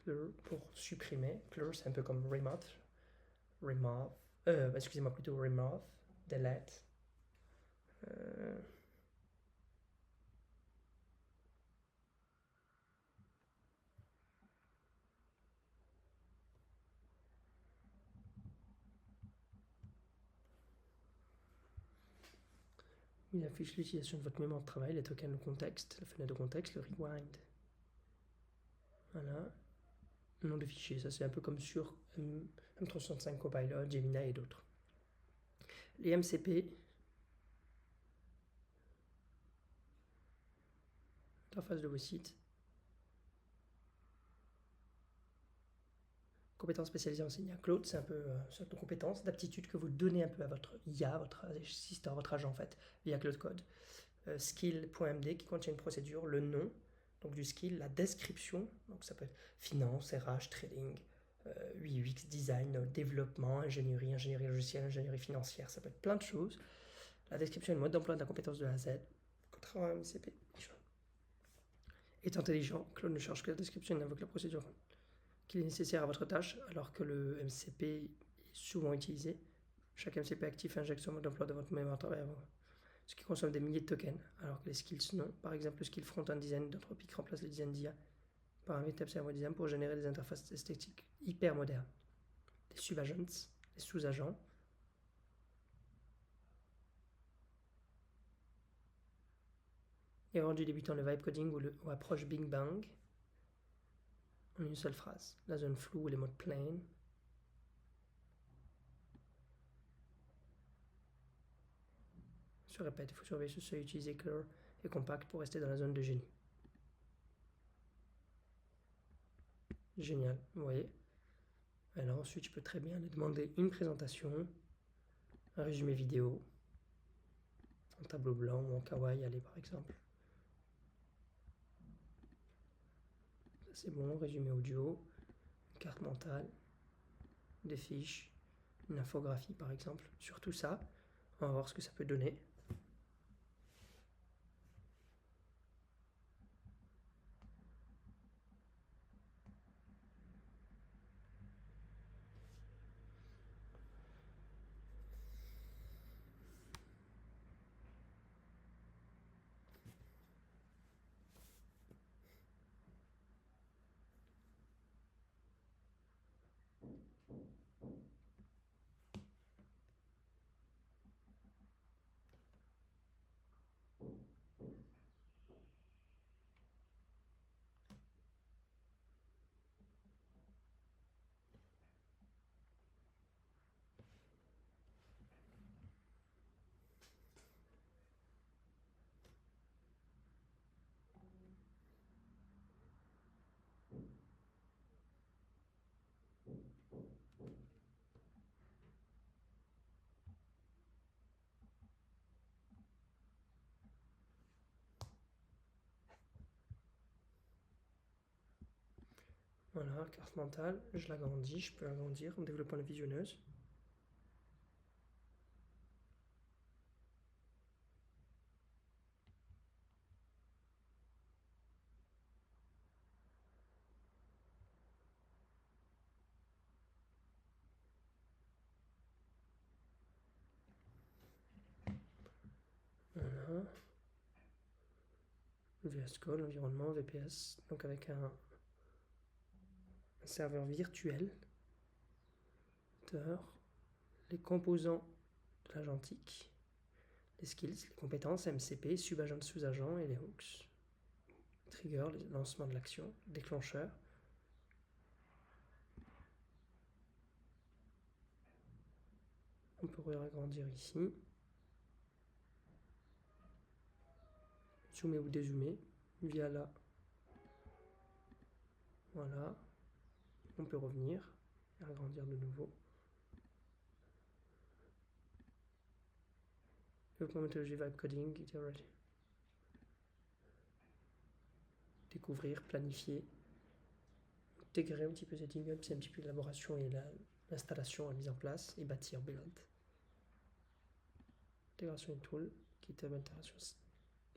Clear pour supprimer. Clear, c'est un peu comme remove. Excusez-moi, plutôt remove, delete. Il affiche l'utilisation de votre mémoire de travail, les tokens de contexte, la fenêtre de contexte, le rewind. Voilà. Nom de fichier, ça c'est un peu comme sur M365 Copilot, Gemini et d'autres. Les MCP. Interface de vos sites. Compétences spécialisées en Enseignement Cloud, c'est un peu sorte de compétences, d'aptitudes que vous donnez un peu à votre IA, votre assistant, votre agent en fait, via Cloud Code. Skill.md qui contient une procédure, le nom, donc du skill, la description, donc ça peut être finance, RH, trading, UX, design, développement, ingénierie logicielle, ingénierie financière, ça peut être plein de choses. La description et le mode d'emploi de la compétence de A à Z, contrairement à MCP. Est intelligent, Claude ne charge que la description et invoque la procédure qu'il est nécessaire à votre tâche, alors que le MCP est souvent utilisé. Chaque MCP actif injecte son mode d'emploi de votre mémoire de travail, ce qui consomme des milliers de tokens, alors que les skills non. Par exemple, le skill front-end design d'Anthropic remplace le design d'IA par un véritable serveur design pour générer des interfaces esthétiques hyper modernes. Les subagents, les sous-agents. Et rendu débutant le vibe coding ou approche Bing Bang en une seule phrase. La zone floue ou les modes plain. Se répète, il faut surveiller ce seuil, utiliser clear et compact pour rester dans la zone de génie. Génial, vous voyez. Alors ensuite, je peux très bien lui demander une présentation, un résumé vidéo, en tableau blanc ou en kawaii, allez par exemple. Ça c'est bon, résumé audio, une carte mentale, des fiches, une infographie par exemple. Sur tout ça, on va voir ce que ça peut donner. Voilà, carte mentale, je l'agrandis, je peux l'agrandir en développant la visionneuse. Voilà. VS Code, environnement, VPS, donc avec un serveur virtuel, les composants de l'agentique, les skills, les compétences, MCP, subagent, sous-agent et les hooks, trigger, les lancements de l'action, déclencheur. On peut agrandir ici, zoomer ou dézoomer via là. Voilà, on peut revenir et agrandir de nouveau. Développement méthodologie vibe coding, get ready. Découvrir, planifier, intégrer un petit peu setting up, c'est un petit peu l'élaboration et l'installation, la mise en place, et bâtir, build. Intégration et tool, GitHub, intégration,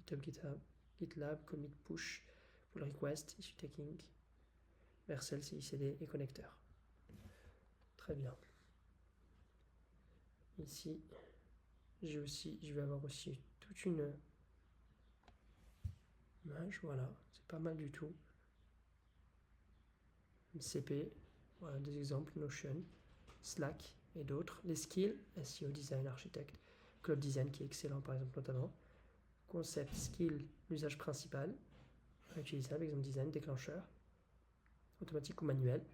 GitHub, GitLab, commit, push, pull request, issue taking, Vercel, CICD et connecteur. Très bien. Ici, je vais avoir aussi toute une image, voilà, c'est pas mal du tout. CP, voilà des exemples, Notion, Slack et d'autres. Les skills, SEO design, architecte, cloud design qui est excellent par exemple notamment. Concept, skill, l'usage principal, utilisable, exemple design, déclencheur, automatique ou manuel.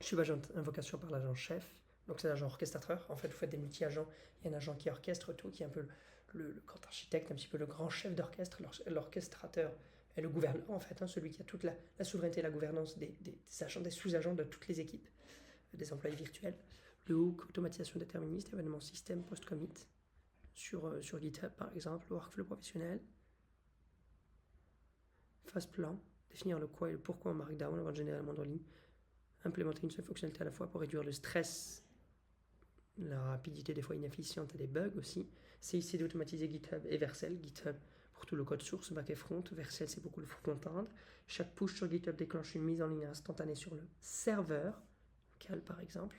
Subagent, invocation par l'agent chef, donc c'est l'agent orchestrateur. En fait, vous faites des multi-agents, il y a un agent qui orchestre tout, qui est un peu le grand architecte, un petit peu le grand chef d'orchestre, l'orchestrateur est le gouverneur en fait, hein, celui qui a toute la souveraineté et la gouvernance des agents, des sous-agents de toutes les équipes, des employés virtuels. Le hook, automatisation déterministe, événement système, post-commit, sur GitHub par exemple, workflow professionnel. Phase plan, définir le quoi et le pourquoi en Markdown avant de générer le moindre ligne. Implémenter une seule fonctionnalité à la fois pour réduire le stress, la rapidité des fois inefficiente et des bugs aussi. CICD d'automatiser GitHub et Vercel. GitHub pour tout le code source, back et front. Vercel c'est beaucoup le front-end. Chaque push sur GitHub déclenche une mise en ligne instantanée sur le serveur local par exemple.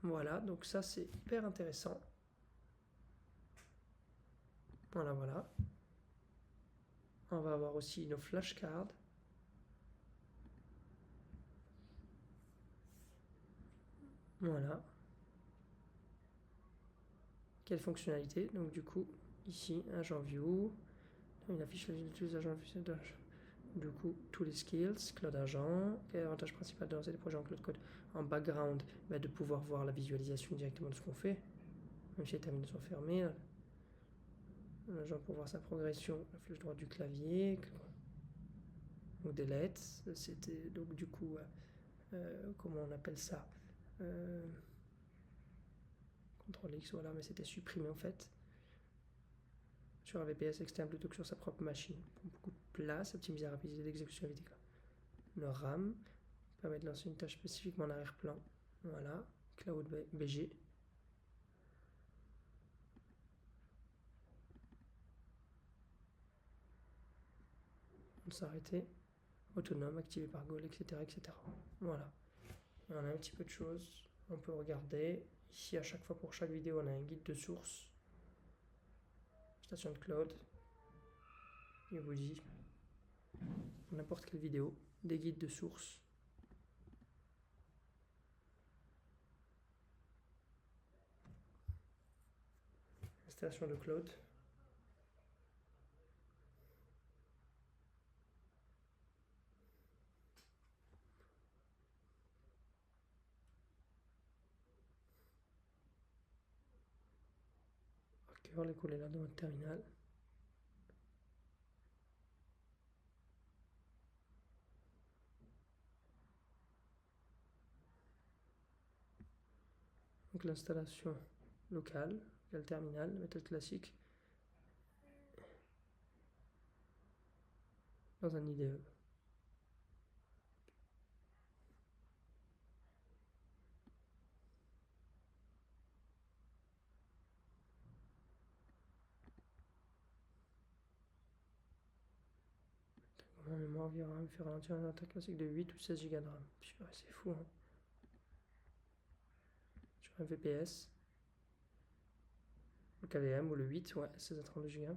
Voilà, donc ça c'est hyper intéressant. Voilà, voilà. On va avoir aussi nos flashcards. Voilà. Quelle fonctionnalité? Donc du coup, ici, agent view, une affiche de tous les agents du coup, tous les skills, cloud agent. Quel est l'avantage principal de lancer des projets en cloud code en background? De pouvoir voir la visualisation directement de ce qu'on fait. Même si les terminaisons sont fermées. L'agent pour voir sa progression, la flèche droite du clavier. Donc delete, c'était donc du coup, comment on appelle ça? CTRL X, voilà, mais c'était supprimé en fait. Sur un VPS externe plutôt que sur sa propre machine. Pour beaucoup de place, optimiser la rapidité d'exécution et vitesse. Le RAM permet de lancer une tâche spécifiquement en arrière-plan. Voilà, Cloud BG. On s'arrêter. Autonome, activé par Goal, etc., etc. Voilà. Et on a un petit peu de choses. On peut regarder. Ici, à chaque fois, pour chaque vidéo, on a un guide de source. Station de cloud. Il vous dit n'importe quelle vidéo, des guides de source. Installation de cloud. Les coller là dans votre terminal. Donc l'installation locale, le terminal, méthode classique, dans un IDE. En mémoire VRAM fait ralentir un attaque classique de 8 ou 16 Go de RAM. Purée, c'est fou, hein. Sur un VPS. Le KVM ou le 8, ouais, 16 à 32 Go.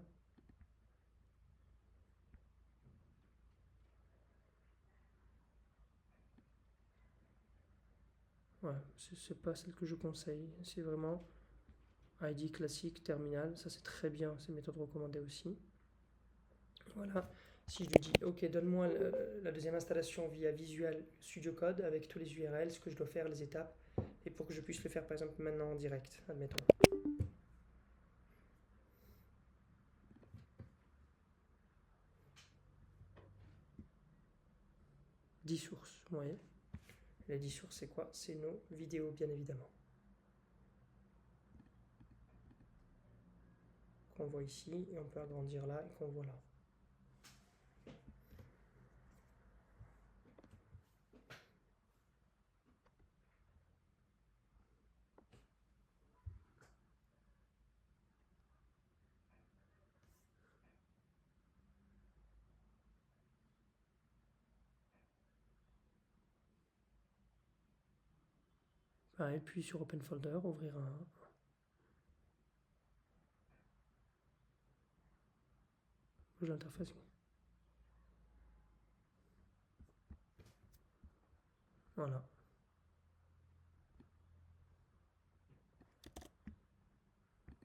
Ouais, c'est pas celle que je conseille. C'est vraiment ID classique, terminal. Ça, c'est très bien. C'est une méthode recommandée aussi. Voilà. Si je lui dis, ok, donne-moi la deuxième installation via Visual Studio Code avec tous les URL, ce que je dois faire, les étapes, et pour que je puisse le faire par exemple maintenant en direct, admettons. « 10 sources, vous voyez. Les 10 sources, c'est quoi? C'est nos vidéos, bien évidemment. Qu'on voit ici, et on peut agrandir là, et qu'on voit là. Pareil, puis sur Open Folder, ouvrir un... L'interface. Voilà.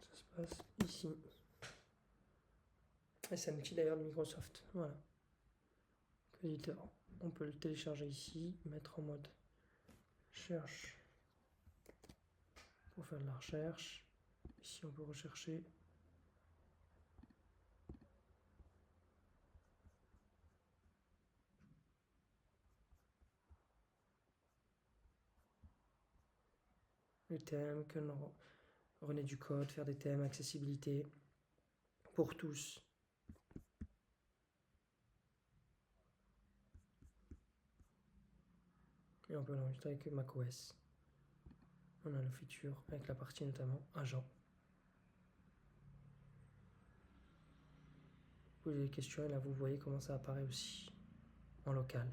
Ça se passe ici. Et c'est un outil d'ailleurs de Microsoft. Voilà. Éditeur. On peut le télécharger ici, mettre en mode recherche pour faire de la recherche. Ici on peut rechercher. Les thèmes, René du code, faire des thèmes, accessibilité pour tous. Et on peut l'enregistrer avec macOS. On a le feature avec la partie notamment agent. Vous posez des questions et là vous voyez comment ça apparaît aussi en local.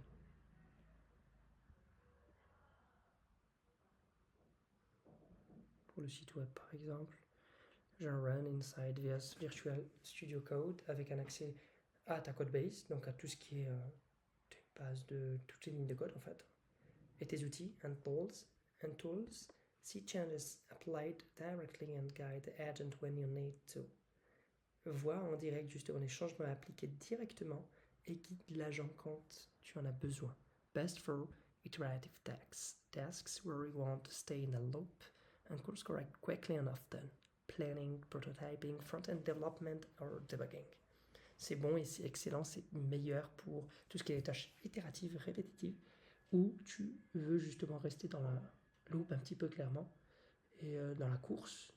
Pour le site web par exemple, je run inside vs Virtual Studio Code avec un accès à ta codebase, donc à tout ce qui est une base de toutes les lignes de code en fait. Et tes outils and tools, see changes applied directly and guide the agent when you need to. Vois en direct justement les changements appliqués directement et guide l'agent quand tu en as besoin. Best for iterative tasks where you want to stay in the loop and course correct quickly and often. Planning, prototyping, front-end development or debugging. C'est bon et c'est excellent, c'est meilleur pour tout ce qui est les tâches itératives, répétitives, où tu veux justement rester dans la loupe un petit peu clairement et dans la course,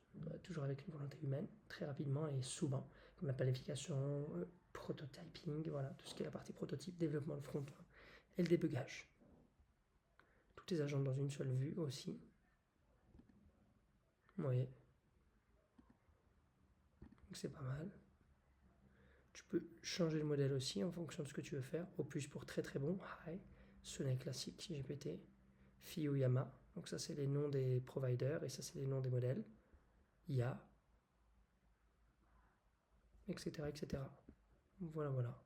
toujours avec une volonté humaine, très rapidement et souvent, comme la planification, prototyping, voilà, tout ce qui est la partie prototype, développement de front et le débugage. Tous tes agents dans une seule vue aussi. Vous voyez. Donc c'est pas mal. Tu peux changer le modèle aussi en fonction de ce que tu veux faire. Opus pour très très bon, High, Sonnet classique, GPT, Fuyama. Donc ça c'est les noms des providers et ça c'est les noms des modèles. IA, etc. etc. Voilà, voilà.